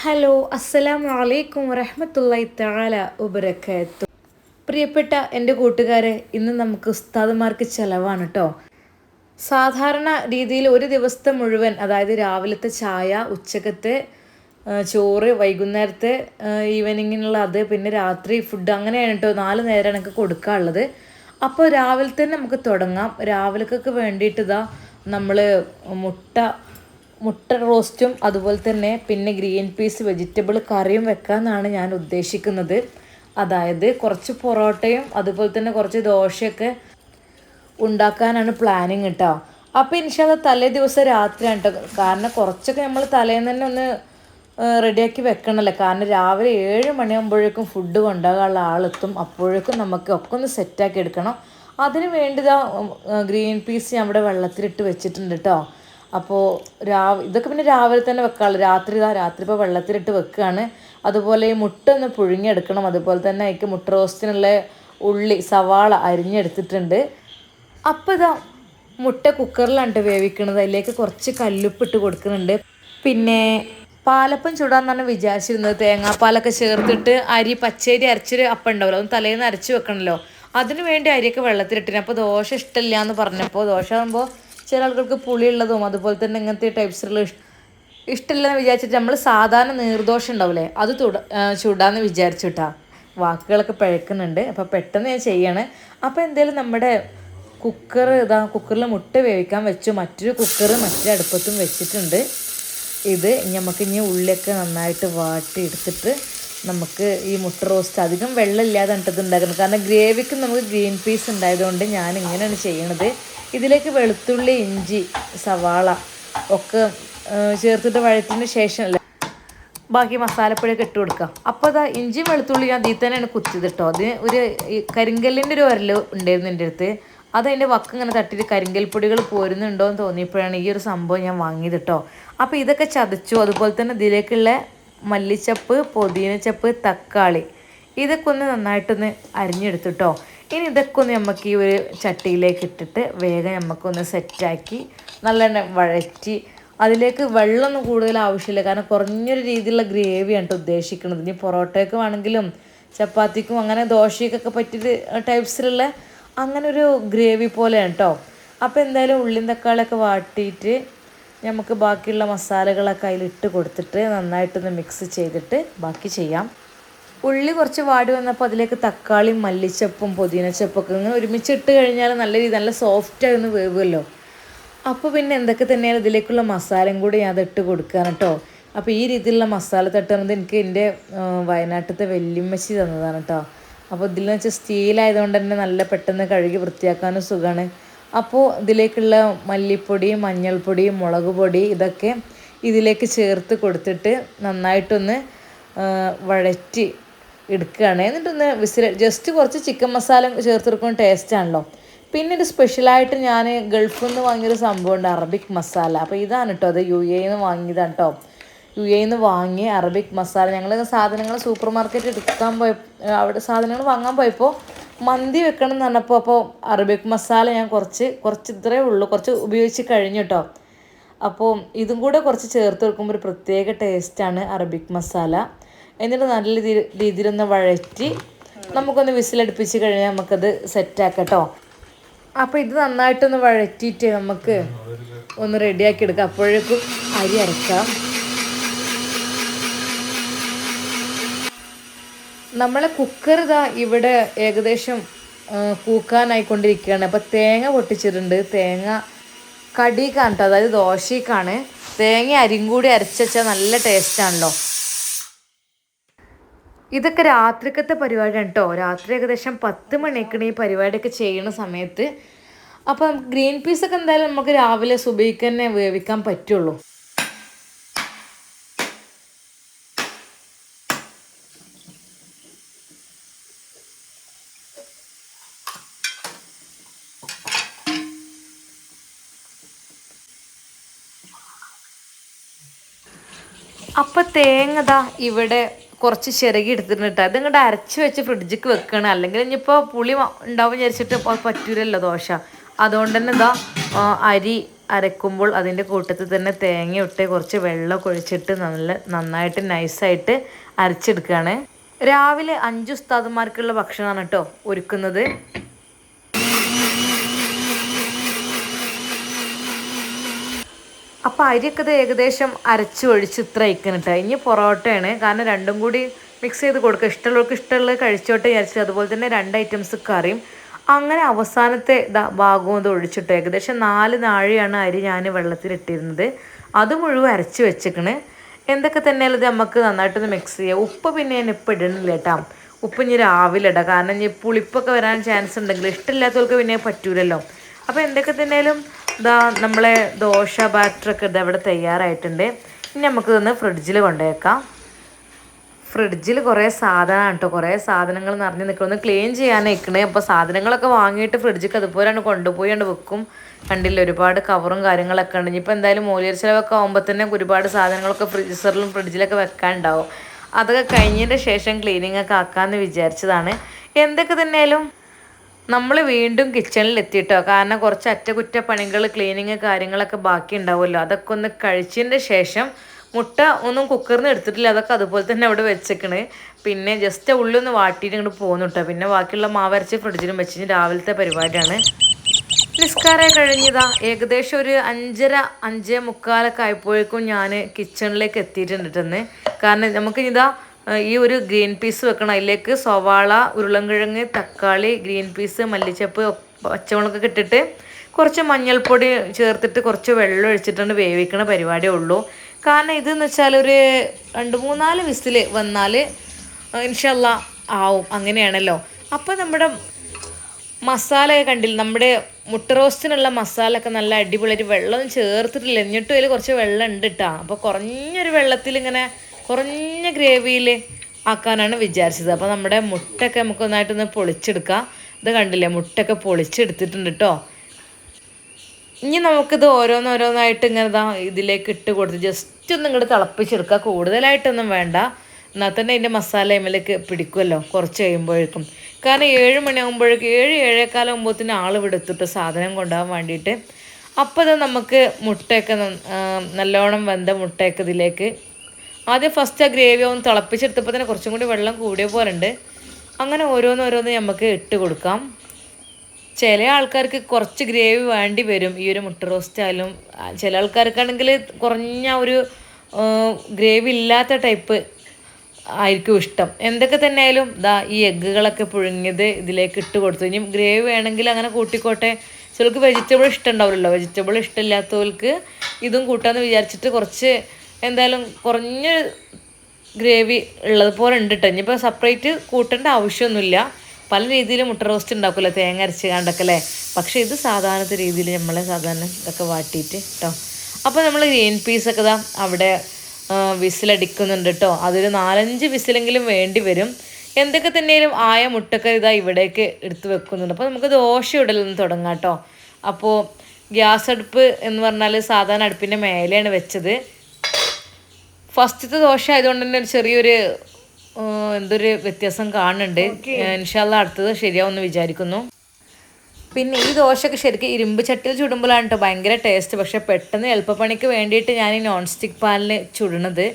Hello അസ്സലാമു അലൈക്കും വറഹ്മത്തുള്ളാഹി തആല വബറകാതുഹു. പ്രിയപ്പെട്ട എൻ്റെ കൂട്ടുകാരെ, ഇന്ന് നമുക്ക് ഉസ്താദുമാർക്ക് ചിലവാണ് കേട്ടോ. സാധാരണ രീതിയിൽ ഒരു ദിവസത്തെ മുഴുവൻ, അതായത് രാവിലത്തെ ചായ, ഉച്ചക്കത്തെ ചോറ്, വൈകുന്നേരത്തെ ഈവനിങ്ങിനുള്ള അത്, പിന്നെ രാത്രി ഫുഡ്, അങ്ങനെയാണ് കേട്ടോ 4 നേരമാണ് എനിക്ക് കൊടുക്കാനുള്ളത്. അപ്പോൾ രാവിലെ തന്നെ നമുക്ക് തുടങ്ങാം. രാവിലേക്കൊക്കെ വേണ്ടിയിട്ട് നമ്മൾ മുട്ട മുട്ട റോസ്റ്റും അതുപോലെ തന്നെ പിന്നെ ഗ്രീൻ പീസ് വെജിറ്റബിൾ കറിയും വെക്കാമെന്നാണ് ഞാൻ ഉദ്ദേശിക്കുന്നത്. അതായത് കുറച്ച് പൊറോട്ടയും അതുപോലെ തന്നെ കുറച്ച് ദോശയൊക്കെ ഉണ്ടാക്കാനാണ് പ്ലാനിങ് കേട്ടോ. അപ്പോൾ ഇൻഷാല്ലാ തലേ ദിവസം രാത്രിയാണ് കേട്ടോ. കാരണം കുറച്ചൊക്കെ നമ്മൾ തലേന്ന് തന്നെ ഒന്ന് റെഡിയാക്കി വെക്കണമല്ലോ. കാരണം രാവിലെ 7 മണിയാകുമ്പോഴേക്കും ഫുഡ് കൊണ്ടുപോകാനുള്ള ആളെത്തും. അപ്പോഴേക്കും നമുക്ക് ഒക്കെ ഒന്ന് സെറ്റാക്കി എടുക്കണം. അതിന് വേണ്ടിയതാ ഗ്രീൻ പീസ് ഞാൻ ഇവിടെ വെള്ളത്തിലിട്ട് വെച്ചിട്ടുണ്ട് കേട്ടോ. അപ്പോൾ ഇതൊക്കെ പിന്നെ രാവിലെ തന്നെ വെക്കാറുള്ളൂ. രാത്രി ഇപ്പോൾ വെള്ളത്തിലിട്ട് വെക്കുകയാണ്. അതുപോലെ ഈ മുട്ട ഒന്ന് പുഴുങ്ങിയെടുക്കണം. അതുപോലെ തന്നെ അതിലേക്ക് മുട്ട റോസ്റ്റിനുള്ള ഉള്ളി, സവാള അരിഞ്ഞെടുത്തിട്ടുണ്ട്. അപ്പോൾ മുട്ട കുക്കറിലാണ് വേവിക്കുന്നത്. അതിലേക്ക് കുറച്ച് കല്ലുപ്പിട്ട് കൊടുക്കുന്നുണ്ട്. പിന്നെ പാലപ്പം ചൂടാന്നാണ് വിചാരിച്ചിരുന്നത്. തേങ്ങാപ്പാലൊക്കെ ചേർത്തിട്ട് പച്ചരി അരച്ചൊരു അപ്പം ഉണ്ടാവുമല്ലോ, ഒന്ന് തലേന്ന് അരച്ച് വെക്കണമല്ലോ. അതിന് വേണ്ടി അരിയൊക്കെ വെള്ളത്തിലിട്ടിന്. അപ്പോൾ ദോശ ഇഷ്ടമില്ല എന്ന് പറഞ്ഞപ്പോൾ, ദോശ ആകുമ്പോൾ ചില ആൾക്കാർക്ക് പുളിയുള്ളതും അതുപോലെ തന്നെ ഇങ്ങനത്തെ ടൈപ്സിലുള്ള ഇഷ്ടമില്ലെന്ന് വിചാരിച്ചിട്ട് നമ്മൾ സാധാരണ നീർദോശ ഉണ്ടാവില്ലേ, അത് ചൂടാന്ന് വിചാരിച്ചിട്ടാ. വാക്കുകളൊക്കെ പിഴക്കുന്നുണ്ട്. അപ്പോൾ പെട്ടെന്ന് ഞാൻ ചെയ്യാണ്. അപ്പോൾ എന്തായാലും നമ്മുടെ കുക്കറിൽ മുട്ട വേവിക്കാൻ വെച്ചു. മറ്റൊരു കുക്കർ മറ്റൊരു അടുപ്പത്തും വെച്ചിട്ടുണ്ട്. നമുക്ക് ഇനി ഉള്ളിയൊക്കെ നന്നായിട്ട് വാട്ടി എടുത്തിട്ട് നമുക്ക് ഈ മുട്ട റോസ്റ്റ് അധികം വെള്ളമില്ലാതെ ഇട്ടത് ഉണ്ടാക്കുന്നത്. കാരണം ഗ്രേവിക്ക് നമുക്ക് ഗ്രീൻ പീസ് ഉണ്ടായതുകൊണ്ട് ഞാൻ ഇങ്ങനെയാണ് ചെയ്യണത്. ഇതിലേക്ക് വെളുത്തുള്ളി, ഇഞ്ചി, സവാള ഒക്കെ ചേർത്തിട്ട് വഴറ്റിന് ശേഷം ബാക്കി മസാലപ്പൊടിയൊക്കെ ഇട്ട് കൊടുക്കുക. അപ്പോൾ ഇഞ്ചിയും വെളുത്തുള്ളി ഞാൻ ഇതിൽ തന്നെയാണ് കുത്തിയത് കേട്ടോ. അതിന് ഒരു കരിങ്കല്ലിൻ്റെ ഒരു ഉരൽ ഉണ്ടായിരുന്നു എൻ്റെ അടുത്ത്. അതിൻ്റെ വക്ക് ഇങ്ങനെ തട്ടിയിട്ട് കരിങ്കൽ പൊടികൾ പോരുന്നുണ്ടോ എന്ന് തോന്നിയപ്പോഴാണ് ഈ ഒരു സംഭവം ഞാൻ വാങ്ങിയത് കേട്ടോ. അപ്പോൾ ഇതൊക്കെ ചതച്ചു. അതുപോലെ തന്നെ ഇതിലേക്കുള്ള മല്ലിച്ചപ്പ്, പുതിനച്ചപ്പ്, തക്കാളി ഇതൊക്കെ ഒന്ന് നന്നായിട്ടൊന്ന് അരിഞ്ഞെടുത്തു കേട്ടോ. ഇനി ഇതൊക്കെ ഒന്ന് നമുക്ക് ഈ ഒരു ചട്ടിയിലേക്ക് ഇട്ടിട്ട് വേഗം നമുക്കൊന്ന് സെറ്റാക്കി നല്ലോണം വഴറ്റി, അതിലേക്ക് വെള്ളമൊന്നും കൂടുതൽ ആവശ്യമില്ല. കാരണം കുറഞ്ഞൊരു രീതിയിലുള്ള ഗ്രേവിയാണ് കേട്ടോ ഉദ്ദേശിക്കുന്നത്. ഇനി പൊറോട്ടയ്ക്ക് വേണമെങ്കിലും ചപ്പാത്തിക്കും അങ്ങനെ ദോശയ്ക്കൊക്കെ പറ്റിയൊരു ടൈപ്സിലുള്ള അങ്ങനെ ഒരു ഗ്രേവി പോലെയാണ് കേട്ടോ. അപ്പോൾ എന്തായാലും ഉള്ളിയും തക്കാളിയൊക്കെ വാട്ടിയിട്ട് നമുക്ക് ബാക്കിയുള്ള മസാലകളൊക്കെ അതിലിട്ട് കൊടുത്തിട്ട് നന്നായിട്ടൊന്ന് മിക്സ് ചെയ്തിട്ട് ബാക്കി ചെയ്യാം. ഉള്ളി കുറച്ച് വാടി വന്നപ്പോൾ അതിലേക്ക് തക്കാളിയും മല്ലിച്ചപ്പും പുതിനച്ചപ്പൊക്കെ ഇങ്ങനെ ഒരുമിച്ചിട്ട് കഴിഞ്ഞാൽ നല്ല സോഫ്റ്റായി ഒന്ന് വേവുമല്ലോ. അപ്പോൾ പിന്നെ എന്തൊക്കെ തന്നെയാണ് ഇതിലേക്കുള്ള മസാലയും കൂടി ഞാൻ അതിട്ട് കൊടുക്കുകയാണ് കേട്ടോ. അപ്പോൾ ഈ രീതിയിലുള്ള മസാല തട്ടുന്നത് എനിക്ക് എൻ്റെ വയനാട്ടിലത്തെ വല്യമ്മച്ചി തന്നതാണ് കേട്ടോ. അപ്പോൾ ഇതിലെന്ന് വെച്ചാൽ സ്റ്റീലായതുകൊണ്ട് തന്നെ നല്ല പെട്ടെന്ന് കഴുകി വൃത്തിയാക്കാനും സുഖമാണ്. അപ്പോൾ ഇതിലേക്കുള്ള മല്ലിപ്പൊടിയും മഞ്ഞൾപ്പൊടിയും മുളക് പൊടി ഇതൊക്കെ ഇതിലേക്ക് ചേർത്ത് കൊടുത്തിട്ട് നന്നായിട്ടൊന്ന് വഴറ്റി എടുക്കുകയാണ്. എന്നിട്ടൊന്ന് ജസ്റ്റ് കുറച്ച് ചിക്കൻ മസാല ചേർത്തെടുക്കുന്ന ടേസ്റ്റാണല്ലോ. പിന്നെ ഒരു സ്പെഷ്യലായിട്ട് ഞാൻ ഗൾഫിൽ നിന്ന് വാങ്ങിയൊരു സംഭവമുണ്ട്, അറബിക് മസാല. അപ്പോൾ ഇതാണ് കേട്ടോ, അത് UAE നിന്ന് വാങ്ങിയതാണ് കേട്ടോ. UAE നിന്ന് വാങ്ങിയ അറബിക് മസാല. ഞങ്ങൾ സാധനങ്ങൾ സൂപ്പർ മാർക്കറ്റ് അവിടെ സാധനങ്ങൾ വാങ്ങാൻ പോയപ്പോൾ മന്തി വെക്കണം എന്ന് പറഞ്ഞപ്പോൾ അപ്പോൾ അറബിക് മസാല ഞാൻ കുറച്ച് ഇത്രയേ ഉള്ളൂ, കുറച്ച് ഉപയോഗിച്ച് കഴിഞ്ഞു കേട്ടോ. അപ്പോൾ ഇതും കൂടെ കുറച്ച് ചേർത്ത് വെക്കുമ്പോൾ ഒരു പ്രത്യേക ടേസ്റ്റാണ് അറബിക് മസാല. എന്നിട്ട് നല്ല രീതിയിലൊന്ന് വഴറ്റി നമുക്കൊന്ന് വിസിലടുപ്പിച്ച് കഴിഞ്ഞാൽ നമുക്കത് സെറ്റാക്കാം കേട്ടോ. അപ്പോൾ ഇത് നന്നായിട്ടൊന്ന് വഴറ്റിയിട്ട് നമുക്ക് ഒന്ന് റെഡിയാക്കി എടുക്കാം. അപ്പോഴേക്കും അരി അരക്കാം. നമ്മളെ കുക്കർ ഇവിടെ ഏകദേശം കൂക്കാനായിക്കൊണ്ടിരിക്കുകയാണ്. അപ്പോൾ തേങ്ങ പൊട്ടിച്ചിട്ടുണ്ട്. തേങ്ങ കടിക്കാണ് കേട്ടോ, അതായത് ദോശയ്ക്കാണ്. തേങ്ങ അരിയും കൂടി അരച്ച് വെച്ചാൽ നല്ല ടേസ്റ്റാണല്ലോ. ഇതൊക്കെ രാത്രിക്കത്തെ പരിപാടിയാണ് കേട്ടോ. രാത്രി ഏകദേശം 10 മണിക്കാണ് ഈ പരിപാടിയൊക്കെ ചെയ്യുന്ന സമയത്ത്. അപ്പം ഗ്രീൻ പീസൊക്കെ എന്തായാലും നമുക്ക് രാവിലെ സുബഹിക്ക് തന്നെ വേവിക്കാൻ പറ്റുള്ളൂ. അപ്പം തേങ്ങ ഇവിടെ കുറച്ച് ചിരകി എടുത്തിട്ടുണ്ട് കേട്ടോ. ഇതിങ്ങോട്ട് അരച്ച് വെച്ച് ഫ്രിഡ്ജിക്ക് വെക്കണം. അല്ലെങ്കിൽ ഇനിയിപ്പോൾ പുളി ഉണ്ടാവും വിചാരിച്ചിട്ട് പറ്റൂലല്ലോ ദോശ. അതുകൊണ്ട് തന്നെ അരി അരക്കുമ്പോൾ അതിൻ്റെ കൂട്ടത്തിൽ തന്നെ തേങ്ങ ഇട്ട് കുറച്ച് വെള്ളം ഒഴിച്ചിട്ട് നന്നായിട്ട് നൈസായിട്ട് അരച്ചെടുക്കുകയാണ്. രാവിലെ 5 ഉസ്താദുമാർക്കുള്ള ഭക്ഷണമാണ് കേട്ടോ ഒരുക്കുന്നത്. അപ്പോൾ അരിയൊക്കെ ഇത് ഏകദേശം അരച്ച് ഒഴിച്ച് ഇത്ര അയക്കണം കേട്ടോ. ഇനി പൊറോട്ടയാണ്, കാരണം രണ്ടും കൂടി മിക്സ് ചെയ്ത് കൊടുക്കുക. ഇഷ്ടമുള്ളവർക്ക് ഇഷ്ടമുള്ളത് കഴിച്ചോട്ടെ വിചാരിച്ചു. അതുപോലെ തന്നെ 2 ഐറ്റംസ് കറിയും. അങ്ങനെ അവസാനത്തെ ഭാഗവും ഇത് ഒഴിച്ചിട്ട് ഏകദേശം 4 നാഴിയാണ് അരി ഞാൻ വെള്ളത്തിലിട്ടിരുന്നത്. അത് മുഴുവൻ അരച്ച് വെച്ചിക്കണ്. എന്തൊക്കെ തന്നെയാലും ഇത് നമുക്ക് നന്നായിട്ടൊന്ന് മിക്സ് ചെയ്യാം. ഉപ്പ് പിന്നെ ഞാൻ ഇപ്പം ഇടണില്ല കേട്ടോ. ഉപ്പ് ഇനി രാവിലെ ഇടാം, കാരണം ഇനി പുളിപ്പൊക്കെ വരാൻ ചാൻസ് ഉണ്ടെങ്കിൽ ഇഷ്ടമില്ലാത്തവർക്ക് പിന്നെ പറ്റൂലല്ലോ. അപ്പോൾ എന്തൊക്കെ തന്നെയാലും നമ്മളെ ദോശ ബാറ്ററൊക്കെ അവിടെ തയ്യാറായിട്ടുണ്ട്. ഇനി നമുക്കിതൊന്ന് ഫ്രിഡ്ജിൽ കൊണ്ടുവയ്ക്കാം. ഫ്രിഡ്ജിൽ കുറേ സാധനമാണ് കേട്ടോ, കുറേ സാധനങ്ങൾ നിറഞ്ഞ് നിൽക്കണം. ഒന്ന് ക്ലീൻ ചെയ്യാനേക്കണേ. അപ്പോൾ സാധനങ്ങളൊക്കെ വാങ്ങിയിട്ട് ഫ്രിഡ്ജിക്ക് അതുപോലെയാണ് കൊണ്ടുപോയി വെക്കും. കണ്ടില്ല, ഒരുപാട് കവറും കാര്യങ്ങളൊക്കെ ഉണ്ട്. ഇനിയിപ്പോൾ എന്തായാലും മൂലിയർ ചിലവൊക്കെ ആകുമ്പോൾ തന്നെ ഒരുപാട് സാധനങ്ങളൊക്കെ ഫ്രീസറിലും ഫ്രിഡ്ജിലൊക്കെ വെക്കാനുണ്ടാവും. അതൊക്കെ കഴിഞ്ഞതിൻ്റെ ശേഷം ക്ലീനിങ് ഒക്കെ ആക്കാമെന്ന് വിചാരിച്ചതാണ്. എന്തൊക്കെ തന്നെയാലും നമ്മൾ വീണ്ടും കിച്ചണിൽ എത്തിയിട്ടോ, കാരണം കുറച്ച് അറ്റകുറ്റപ്പണികൾ ക്ലീനിങ് കാര്യങ്ങളൊക്കെ ബാക്കി ഉണ്ടാവുമല്ലോ. അതൊക്കെ ഒന്ന് കഴിച്ചതിൻ്റെ ശേഷം മുട്ട ഒന്നും കുക്കറിന് എടുത്തിട്ടില്ല, അതൊക്കെ അതുപോലെ തന്നെ അവിടെ വെച്ചേക്കണ്. പിന്നെ ജസ്റ്റ് ഉള്ളൊന്ന് വാട്ടിയിട്ട് ഇങ്ങോട്ട് പോകുന്നു കേട്ടോ. പിന്നെ ബാക്കിയുള്ള മാവരച്ച് ഫ്രിഡ്ജിലും വെച്ച് രാവിലത്തെ പരിപാടിയാണ്. നിസ്കാരം കഴിഞ്ഞതാ ഏകദേശം ഒരു 5:30 ആയപ്പോഴേക്കും ഞാൻ കിച്ചണിലേക്ക് എത്തിയിട്ടുണ്ടെന്ന്. കാരണം നമുക്കിതാ ഈ ഒരു ഗ്രീൻ പീസ് വെക്കണം. അതിലേക്ക് സവാള, ഉരുളൻകിഴങ്ങ്, തക്കാളി, ഗ്രീൻ പീസ്, മല്ലിച്ചപ്പ്, പച്ചമുളകൊക്കെ ഇട്ടിട്ട് കുറച്ച് മഞ്ഞൾപ്പൊടി ചേർത്തിട്ട് കുറച്ച് വെള്ളം ഒഴിച്ചിട്ടാണ് വേവിക്കണ പരിപാടിയേ ഉള്ളൂ. കാരണം ഇതെന്ന് വെച്ചാൽ ഒരു 2-3-4 വിസിൽ വന്നാൽ ഇൻഷാല്ലാ ആവും. അങ്ങനെയാണല്ലോ. അപ്പോൾ നമ്മുടെ മസാലയൊക്കെ കണ്ടില്ല, നമ്മുടെ മുട്ട റോസ്റ്റിനുള്ള മസാല ഒക്കെ നല്ല അടിപൊളിയായിട്ട് വെള്ളമൊന്നും ചേർത്തിട്ടില്ല. എന്നിട്ടും അതിൽ കുറച്ച് വെള്ളം ഉണ്ട് കേട്ടോ. അപ്പോൾ കുറഞ്ഞൊരു വെള്ളത്തിൽ ഇങ്ങനെ കുറഞ്ഞ ഗ്രേവിയിൽ ആക്കാനാണ് വിചാരിച്ചത്. അപ്പോൾ നമ്മുടെ മുട്ടയൊക്കെ നമുക്ക് ഒന്നായിട്ടൊന്ന് പൊളിച്ചെടുക്കാം. ഇത് കണ്ടില്ലേ, മുട്ടയൊക്കെ പൊളിച്ചെടുത്തിട്ടുണ്ട് കേട്ടോ. ഇനി നമുക്കിത് ഓരോന്നോരോന്നായിട്ട് ഇങ്ങനെ ഇതിലേക്ക് ഇട്ട് കൊടുത്ത് ജസ്റ്റ് ഒന്ന് ഇങ്ങോട്ട് തിളപ്പിച്ചെടുക്കുക. കൂടുതലായിട്ടൊന്നും വേണ്ട, എന്നാൽ തന്നെ അതിൻ്റെ മസാല അതിലേക്ക് പിടിക്കുമല്ലോ കുറച്ച് കഴിയുമ്പോഴേക്കും. കാരണം 7 മണിയാകുമ്പോഴേക്കും 7-7:15 ആകുമ്പോഴത്തേന് ആൾ ഇവിടെ എത്തിട്ട് സാധനം കൊണ്ടുപോകാൻ വേണ്ടിയിട്ട്. അപ്പോൾ ഇത് നമുക്ക് മുട്ടയൊക്കെ നല്ലോണം വെന്ത മുട്ടയൊക്കെ ഇതിലേക്ക് ആദ്യം ഫസ്റ്റ് ആ ഗ്രേവി ഒന്ന് തിളപ്പിച്ചെടുത്തപ്പോൾ തന്നെ കുറച്ചും കൂടി വെള്ളം കൂടിയ പോലെ ഉണ്ട്. അങ്ങനെ ഓരോന്നോരോന്ന് നമുക്ക് ഇട്ട് കൊടുക്കാം. ചില ആൾക്കാർക്ക് കുറച്ച് ഗ്രേവി വേണ്ടി വരും ഈ ഒരു മുട്ട റോസ്റ്റ് ആയാലും. ചില ആൾക്കാർക്കാണെങ്കിൽ കുറഞ്ഞ ഒരു ഗ്രേവി ഇല്ലാത്ത ടൈപ്പ് ആയിരിക്കും ഇഷ്ടം. എന്തൊക്കെ തന്നെ ആയാലും ഈ എഗ്ഗുകളൊക്കെ പുഴുങ്ങിയത് ഇതിലേക്ക് ഇട്ട് കൊടുത്തു. ഇനി ഗ്രേവി വേണമെങ്കിൽ അങ്ങനെ കൂട്ടിക്കോട്ടെ. ചിലർക്ക് വെജിറ്റബിൾ ഇഷ്ടമുണ്ടാവില്ലല്ലോ. വെജിറ്റബിൾ ഇഷ്ടമില്ലാത്തവർക്ക് ഇതും കൂട്ടാമെന്ന് വിചാരിച്ചിട്ട് കുറച്ച് എന്തായാലും കുറഞ്ഞ ഗ്രേവി ഉള്ളതുപോലെ ഉണ്ട് കേട്ടോ. ഇനിയിപ്പോൾ സെപ്പറേറ്റ് കൂട്ടേണ്ട ആവശ്യമൊന്നുമില്ല. പല രീതിയിൽ മുട്ട റോസ്റ്റ് ഉണ്ടാക്കുമല്ലോ, തേങ്ങ അരച്ച് കണ്ടൊക്കെ അല്ലേ. പക്ഷേ ഇത് സാധാരണത്തെ രീതിയിൽ നമ്മൾ സാധാരണ ഇതൊക്കെ വാട്ടിയിട്ട് കേട്ടോ. അപ്പോൾ നമ്മൾ ഗ്രീൻ പീസൊക്കെ അവിടെ വിസിലടിക്കുന്നുണ്ട് കേട്ടോ. അതൊരു 4-5 വിസിലെങ്കിലും വേണ്ടി വരും. എന്തൊക്കെ തന്നെയും ആയ മുട്ടൊക്കെ ഇവിടേക്ക് എടുത്ത് വെക്കുന്നുണ്ട്. അപ്പോൾ നമുക്ക് ദോശ ഇടലൊന്ന് തുടങ്ങാം കേട്ടോ. അപ്പോൾ ഗ്യാസ് അടുപ്പ് എന്ന് പറഞ്ഞാൽ സാധാരണ അടുപ്പിൻ്റെ മേലെയാണ് വെച്ചത്. ഫസ്റ്റത്തെ ദോശ ആയതുകൊണ്ട് തന്നെ ഒരു ചെറിയൊരു എന്തൊരു വ്യത്യാസം കാണുന്നുണ്ട്. ഇൻഷാല്ലാ അടുത്തത് ശരിയാവുമെന്ന് വിചാരിക്കുന്നു. പിന്നെ ഈ ദോശയൊക്കെ ശരിക്കും ഇരുമ്പ് ചട്ടിയിൽ ചുടുമ്പോഴാണ് കേട്ടോ ഭയങ്കര ടേസ്റ്റ്. പക്ഷേ പെട്ടെന്ന് എളുപ്പപ്പണിക്ക് വേണ്ടിയിട്ട് ഞാൻ ഈ നോൺ സ്റ്റിക്ക് പാനിൽ ചുടണത്.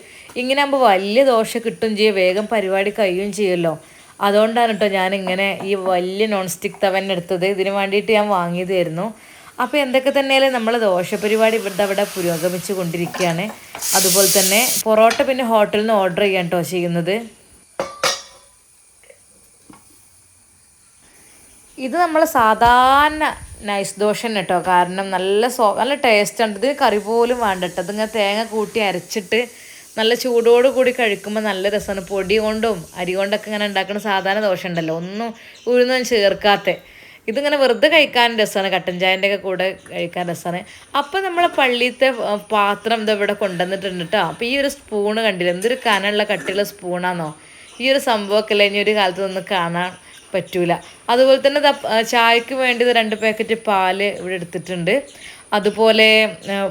ഇങ്ങനെ ആകുമ്പോൾ വലിയ ദോശ കിട്ടുകയും ചെയ്യും, വേഗം പരിപാടി കഴിയുകയും ചെയ്യുമല്ലോ. അതുകൊണ്ടാണ് കേട്ടോ ഞാനിങ്ങനെ ഈ വലിയ നോൺ സ്റ്റിക്ക് തവൻ എടുത്തത്. ഇതിന് വേണ്ടിയിട്ട് ഞാൻ വാങ്ങിയതായിരുന്നു. അപ്പോൾ എന്തൊക്കെ തന്നെയാലും നമ്മൾ ദോശ പരിപാടി അവിടെ പുരോഗമിച്ചു കൊണ്ടിരിക്കുകയാണ്. അതുപോലെ തന്നെ പൊറോട്ട പിന്നെ ഹോട്ടലിൽ നിന്ന് ഓർഡർ ചെയ്യാൻ കേട്ടോ ചെയ്യുന്നത്. ഇത് നമ്മൾ സാധാരണ നൈസ് ദോശ തന്നെ കേട്ടോ. കാരണം നല്ല ടേസ്റ്റാണ്. ഇത് കറി പോലും വേണ്ട കേട്ടോ. ഇതിങ്ങനെ തേങ്ങ കൂട്ടി അരച്ചിട്ട് നല്ല ചൂടോട് കൂടി കഴിക്കുമ്പോൾ നല്ല രസമാണ്. പൊടി കൊണ്ടും അരി കൊണ്ടൊക്കെ ഇങ്ങനെ ഉണ്ടാക്കുന്ന സാധാരണ ദോശ ഉണ്ടല്ലോ, ഒന്നും ഉഴുന്നൊന്നും ചേർക്കാത്ത. ഇതിങ്ങനെ വെറുതെ കഴിക്കാൻ രസമാണ്, കട്ടൻ ചായൻ്റെ ഒക്കെ കൂടെ കഴിക്കാൻ രസമാണ്. അപ്പോൾ നമ്മളെ പള്ളിയിലത്തെ പാത്രം ഇവിടെ കൊണ്ടുവന്നിട്ടുണ്ട് കേട്ടോ. അപ്പോൾ ഈ ഒരു സ്പൂണ് കണ്ടില്ല, എന്തൊരു കനമുള്ള കട്ടിയുള്ള സ്പൂണാണോ. ഈ ഒരു സംഭവമൊക്കെ അല്ലേ ഇനി ഒരു കാലത്ത് ഒന്ന് കാണാൻ പറ്റൂല. അതുപോലെ തന്നെ ചായക്ക് വേണ്ടി 2 പാക്കറ്റ് പാല് ഇവിടെ എടുത്തിട്ടുണ്ട്. അതുപോലെ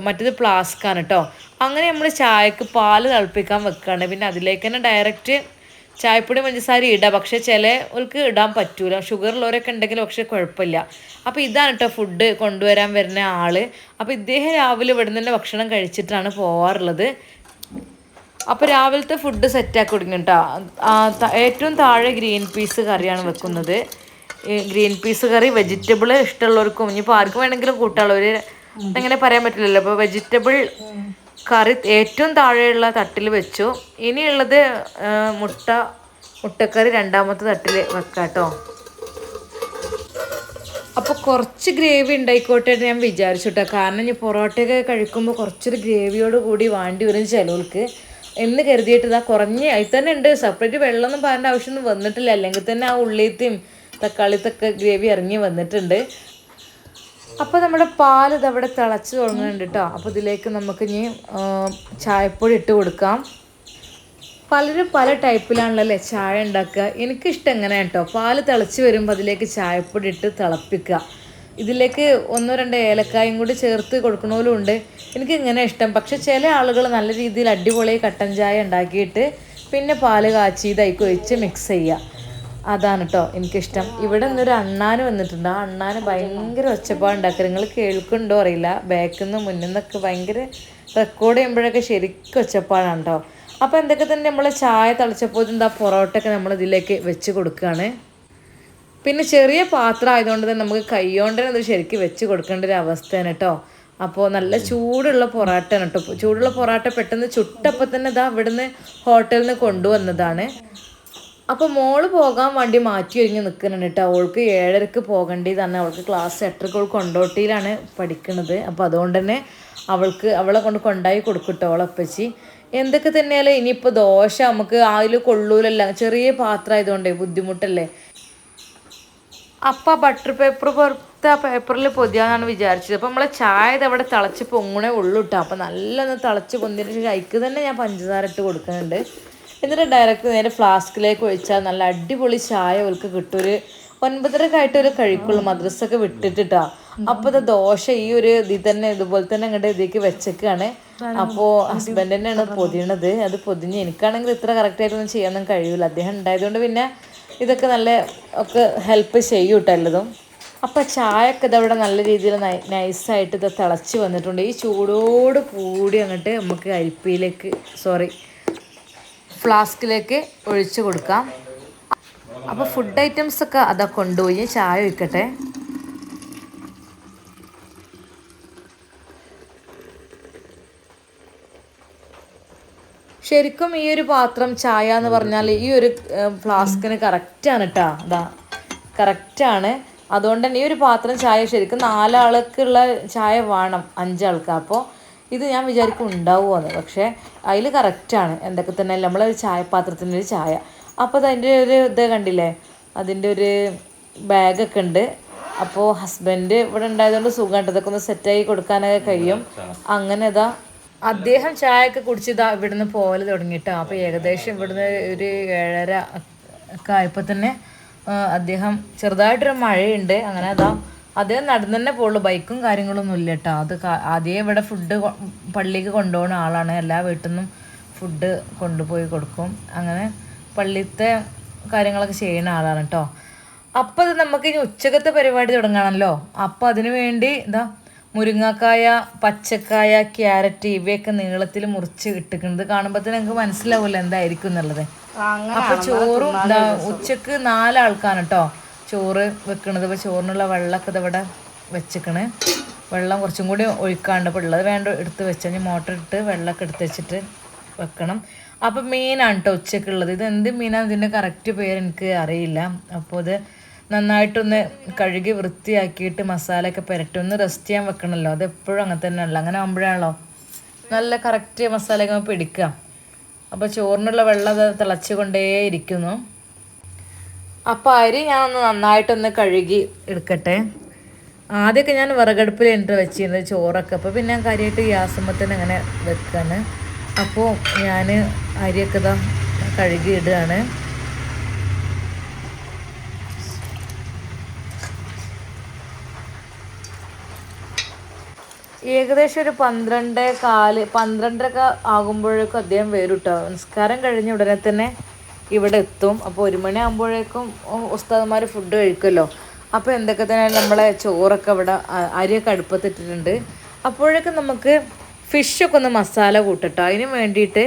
മറ്റേത് ഫ്ലാസ്ക്കാണ് കേട്ടോ. അങ്ങനെ നമ്മൾ ചായക്ക് പാല് തിളപ്പിക്കാൻ വെക്കുകയാണ്. പിന്നെ അതിലേക്ക് തന്നെ ഡയറക്റ്റ് ചായപ്പൊടി പഞ്ചസാര ഇടാം, പക്ഷേ ചിലർക്ക് ഇടാൻ പറ്റൂല, ഷുഗർ ഉള്ളവരൊക്കെ ഉണ്ടെങ്കിൽ പക്ഷേ കുഴപ്പമില്ല. അപ്പോൾ ഇതാണ് കേട്ടോ ഫുഡ് കൊണ്ടുവരാൻ വരുന്ന ആൾ. അപ്പോൾ ഇദ്ദേഹം രാവിലെ ഇവിടെ നിന്ന് ഭക്ഷണം കഴിച്ചിട്ടാണ് പോവാറുള്ളത്. അപ്പോൾ രാവിലത്തെ ഫുഡ് സെറ്റാക്കി കൊടുക്കും കേട്ടോ. ഏറ്റവും താഴെ ഗ്രീൻ പീസ് കറിയാണ് വെക്കുന്നത്. ഗ്രീൻ പീസ് കറി വെജിറ്റബിൾ ഇഷ്ടമുള്ളവർക്കും ഇനിയിപ്പോൾ ആർക്കും വേണമെങ്കിലും കൂട്ടാനുള്ള ഒരു അങ്ങനെ പറയാൻ പറ്റില്ലല്ലോ. അപ്പോൾ വെജിറ്റബിൾ കറി ഏറ്റവും താഴെയുള്ള തട്ടിൽ വെച്ചു. ഇനിയുള്ളത് മുട്ടക്കറി രണ്ടാമത്തെ തട്ടിൽ വെക്കാം കേട്ടോ. അപ്പോൾ കുറച്ച് ഗ്രേവി ഉണ്ടായിക്കോട്ടെ ഞാൻ വിചാരിച്ചു കേട്ടോ. കാരണം ഇനി പൊറോട്ടയൊക്കെ കഴിക്കുമ്പോൾ കുറച്ചൊരു ഗ്രേവിയോട് കൂടി വേണ്ടി വരും ചിലവർക്ക് എന്ന് കരുതിയിട്ട് ഇതാ കുറഞ്ഞ് അതിൽ തന്നെ ഉണ്ട്. സെപ്പറേറ്റ് വെള്ളമൊന്നും പാരേണ്ട ആവശ്യമൊന്നും വന്നിട്ടില്ല, അല്ലെങ്കിൽ തന്നെ ആ ഉള്ളിയത്തെയും തക്കാളിത്തൊക്കെ ഗ്രേവി ഇറങ്ങി വന്നിട്ടുണ്ട്. അപ്പോൾ നമ്മുടെ പാൽ ഇതവിടെ തിളച്ച് തുടങ്ങുന്നുണ്ട് കേട്ടോ. അപ്പോൾ ഇതിലേക്ക് നമുക്ക് ഇനി ചായപ്പൊടി ഇട്ട് കൊടുക്കാം. പലരും പല ടൈപ്പിലാണല്ലോ ചായ ഉണ്ടാക്കുക. എനിക്കിഷ്ടം എങ്ങനെയാണ് കേട്ടോ, പാൽ തിളച്ച് വരുമ്പോൾ അതിലേക്ക് ചായപ്പൊടി ഇട്ട് തിളപ്പിക്കുക. ഇതിലേക്ക് 1-2 ഏലക്കായും കൂടി ചേർത്ത് കൊടുക്കണോലും ഉണ്ട്. എനിക്ക് ഇങ്ങനെ ഇഷ്ടം. പക്ഷെ ചില ആളുകൾ നല്ല രീതിയിൽ അടിപൊളി കട്ടൻ ചായ ഉണ്ടാക്കിയിട്ട് പിന്നെ പാൽ കാച്ചി ഇതായിക്ക് ഒഴിച്ച് മിക്സ് ചെയ്യുക. അതാണ് കേട്ടോ എനിക്കിഷ്ടം. ഇവിടെ നിന്നൊരു അണ്ണാന് വന്നിട്ടുണ്ട്. ആ അണ്ണാന് ഭയങ്കര ഒച്ചപ്പാടുണ്ടാക്കുക. നിങ്ങൾ കേൾക്കുന്നുണ്ടോ അറിയില്ല, ബാക്കിൽ നിന്ന് മുന്നിൽ നിന്നൊക്കെ ഭയങ്കര റെക്കോർഡ് ചെയ്യുമ്പോഴൊക്കെ ശരിക്കും ഒച്ചപ്പാടാണ് കേട്ടോ. അപ്പോൾ എന്തൊക്കെ തന്നെ നമ്മൾ ചായ തിളച്ചപ്പോൾ എന്താ പൊറോട്ടയൊക്കെ നമ്മൾ ഇതിലേക്ക് വെച്ച് കൊടുക്കുകയാണ്. പിന്നെ ചെറിയ പാത്രം ആയതുകൊണ്ട് തന്നെ നമുക്ക് കൈകൊണ്ട് തന്നെ ഇത് ശരിക്കും വെച്ച് കൊടുക്കേണ്ട ഒരു അവസ്ഥയാണ് കേട്ടോ. അപ്പോൾ നല്ല ചൂടുള്ള പൊറോട്ടയാണ് കേട്ടോ. ചൂടുള്ള പൊറോട്ട പെട്ടെന്ന് ചുട്ടപ്പോൾ തന്നെ ഇതാ ഇവിടുന്ന് ഹോട്ടലിൽ നിന്ന് കൊണ്ടുവന്നതാണ്. അപ്പോൾ മോള് പോകാൻ വേണ്ടി മാറ്റി ഒരുങ്ങി നിൽക്കുന്നുണ്ട് കേട്ടോ. അവൾക്ക് 7:30 പോകേണ്ടി തന്നെ. അവൾക്ക് ക്ലാസ് 8:30 അവൾ കൊണ്ടോട്ടിയിലാണ് പഠിക്കുന്നത്. അപ്പോൾ അതുകൊണ്ട് തന്നെ അവളെ കൊണ്ടായി കൊടുക്കട്ടോ അവളപ്പച്ചി. എന്തൊക്കെ തന്നെയാലും ഇനിയിപ്പോൾ ദോശ നമുക്ക് അതിൽ കൊള്ളൂലല്ല, ചെറിയ പാത്രം ആയതുകൊണ്ടേ ബുദ്ധിമുട്ടല്ലേ. അപ്പം ബട്ടർ പേപ്പർ പുറത്ത് പേപ്പറിൽ പൊതിയാന്നാണ് വിചാരിച്ചത്. അപ്പോൾ നമ്മളെ ചായ അവിടെ തിളച്ച് പൊങ്ങണേ ഉള്ളൂ കേട്ടോ. അപ്പോൾ നല്ലൊന്ന് തിളച്ച് പൊന്തിന് ശേഷം അതിക്ക് തന്നെ ഞാൻ പഞ്ചസാര ഇട്ട് കൊടുക്കുന്നുണ്ട്. എന്നിട്ട് ഡയറക്റ്റ് നേരെ ഫ്ലാസ്കിലേക്ക് ഒഴിച്ചാൽ നല്ല അടിപൊളി ചായ അവൾക്ക് കിട്ടും. ഒരു 9:30 കഴിക്കുള്ളൂ, മദ്രസൊക്കെ വിട്ടിട്ടാ. അപ്പോൾ ഇത് ദോശ ഈ ഒരു ഇതിൽ തന്നെ ഇതുപോലെ തന്നെ അങ്ങോട്ട് ഇതിലേക്ക് വെച്ചേക്കാണ്. അപ്പോൾ ഹസ്ബൻഡ് തന്നെയാണ് പൊതിയണത്. അത് പൊതിഞ്ഞ് എനിക്കാണെങ്കിൽ ഇത്ര കറക്റ്റായിട്ടൊന്നും ചെയ്യാനൊന്നും കഴിയില്ല. അദ്ദേഹം ഉണ്ടായതുകൊണ്ട് പിന്നെ ഇതൊക്കെ നല്ല ഒക്കെ ഹെൽപ്പ് ചെയ്യും കേട്ടോ എല്ലതും. അപ്പോൾ ചായയൊക്കെ ഇതവിടെ നല്ല രീതിയിൽ നൈസായിട്ട് ഇത് തിളച്ച് വന്നിട്ടുണ്ട്. ഈ ചൂടോട് കൂടി അങ്ങോട്ട് നമുക്ക് അരിപ്പയിലേക്ക് ഫ്ലാസ്കിലേക്ക് ഒഴിച്ച് കൊടുക്കാം. അപ്പോൾ ഫുഡ് ഐറ്റംസൊക്കെ അതാ കൊണ്ടുപോയി ചായ ഒഴിക്കട്ടെ. ശരിക്കും ഈ ഒരു പാത്രം ചായ എന്ന് പറഞ്ഞാൽ ഈ ഒരു ഫ്ലാസ്കിന് കറക്റ്റാണ് കേട്ടോ. അതാ കറക്റ്റാണ്. അതുകൊണ്ട് തന്നെ ഈ ഒരു പാത്രം ചായ ശരിക്കും 4 ആൾക്കുള്ള ചായ വേണം, 5 ആൾക്ക്. അപ്പോൾ ഇത് ഞാൻ വിചാരിക്കും ഉണ്ടാവുമെന്ന്, പക്ഷേ അതിൽ കറക്റ്റാണ്. എന്തൊക്കെ തന്നെ നമ്മളൊരു ചായപാത്രത്തിൻ്റെ ഒരു ചായ. അപ്പോൾ അതിൻ്റെ ഒരു ഇത് കണ്ടില്ലേ, അതിൻ്റെ ഒരു ബാഗൊക്കെ ഉണ്ട്. അപ്പോൾ ഹസ്ബൻഡ് ഇവിടെ ഉണ്ടായതുകൊണ്ട് സുഖമായിട്ട് ഇതൊക്കെ ഒന്ന് സെറ്റായി കൊടുക്കാനൊക്കെ കഴിയും. അങ്ങനെ ഇതാ അദ്ദേഹം ചായയൊക്കെ കുടിച്ചിതാ ഇവിടുന്ന് പോലെ തുടങ്ങിയിട്ടോ. അപ്പോൾ ഏകദേശം ഇവിടുന്ന് ഒരു 7:30 ഒക്കെ ആയപ്പോൾ തന്നെ അദ്ദേഹം ചെറുതായിട്ടൊരു മഴയുണ്ട്. അങ്ങനെ അതാ അദ്ദേഹം നടന്നു തന്നെ പോകുള്ളൂ, ബൈക്കും കാര്യങ്ങളൊന്നും ഇല്ല കേട്ടോ. അത് ആദ്യമേ ഇവിടെ ഫുഡ് പള്ളിക്ക് കൊണ്ടുപോകുന്ന ആളാണ്. എല്ലാ വീട്ടിൽ നിന്നും ഫുഡ് കൊണ്ടുപോയി കൊടുക്കും. അങ്ങനെ പള്ളിത്തെ കാര്യങ്ങളൊക്കെ ചെയ്യുന്ന ആളാണ് കേട്ടോ. അപ്പോൾ അത് നമുക്ക് ഇനി ഉച്ചക്കത്തെ പരിപാടി തുടങ്ങണമല്ലോ. അപ്പോൾ അതിന് വേണ്ടി ഇതാ മുരിങ്ങക്കായ, പച്ചക്കായ, ക്യാരറ്റ് ഇവയൊക്കെ നീളത്തിൽ മുറിച്ച് ഇട്ടിക്കുന്നത് കാണുമ്പോൾ തന്നെ നിങ്ങൾക്ക് മനസ്സിലാവില്ല എന്തായിരിക്കും എന്നുള്ളത്. അപ്പോൾ ചോറും ഉച്ചക്ക് 4 ആൾക്കാണ് കേട്ടോ ചോറ് വെക്കണത്. ഇപ്പോൾ ചോറിനുള്ള വെള്ളമൊക്കെ ഇതവിടെ വെച്ചിക്കണ്. വെള്ളം കുറച്ചും കൂടി ഒഴിക്കാണ്ട്, അപ്പോൾ ഉള്ളത് വേണ്ട എടുത്ത് വെച്ചാൽ മോട്ടർ ഇട്ട് വെള്ളമൊക്കെ എടുത്ത് വെച്ചിട്ട് വെക്കണം. അപ്പോൾ മീനാണ് കേട്ടോ ഉച്ചക്കുള്ളത്. ഇത് എന്ത് മീനാണ് ഇതിൻ്റെ കറക്റ്റ് പേര് എനിക്ക് അറിയില്ല. അപ്പോൾ ഇത് നന്നായിട്ടൊന്ന് കഴുകി വൃത്തിയാക്കിയിട്ട് മസാലയൊക്കെ പുരട്ടി ഒന്ന് റെസ്റ്റ് ചെയ്യാൻ വെക്കണമല്ലോ. അത് എപ്പോഴും അങ്ങനെ തന്നെയല്ല, അങ്ങനെ ആകുമ്പോഴാണല്ലോ നല്ല കറക്റ്റ് മസാലയൊക്കെ പിടിക്കുക. അപ്പോൾ ചോറിനുള്ള വെള്ളം അത് തിളച്ച് കൊണ്ടേ ഇരിക്കുന്നു. അപ്പോൾ അരി ഞാൻ ഒന്ന് നന്നായിട്ടൊന്ന് കഴുകി എടുക്കട്ടെ. ആദ്യമൊക്കെ ഞാൻ വിറകടുപ്പിൽ ഇട്ട് വെച്ചിരുന്നത് ചോറൊക്കെ. അപ്പോൾ പിന്നെ ഞാൻ കാര്യമായിട്ട് ഗ്യാസുമ്പോൾ തന്നെ അങ്ങനെ വെക്കാണ്. അപ്പോൾ ഞാൻ അരിയൊക്കെ ഇതാ കഴുകി ഇടുകയാണ്. ഏകദേശം ഒരു 12:15 12:30 ആകുമ്പോഴേക്കും അദ്ദേഹം വരും കേട്ടോ. നിസ്കാരം കഴിഞ്ഞ ഉടനെ തന്നെ ഇവിടെ എത്തും. അപ്പോൾ 1 മണി ആകുമ്പോഴേക്കും ഉസ്താദന്മാർ ഫുഡ് കഴിക്കുമല്ലോ. അപ്പോൾ എന്തൊക്കെ തന്നെ നമ്മളെ ചോറൊക്കെ ഇവിടെ അരിയൊക്കെ അടുപ്പത്തിട്ടിട്ടുണ്ട്. അപ്പോഴേക്കും നമുക്ക് ഫിഷൊക്കെ ഒന്ന് മസാല കൂട്ടട്ടോ. അതിന് വേണ്ടിയിട്ട്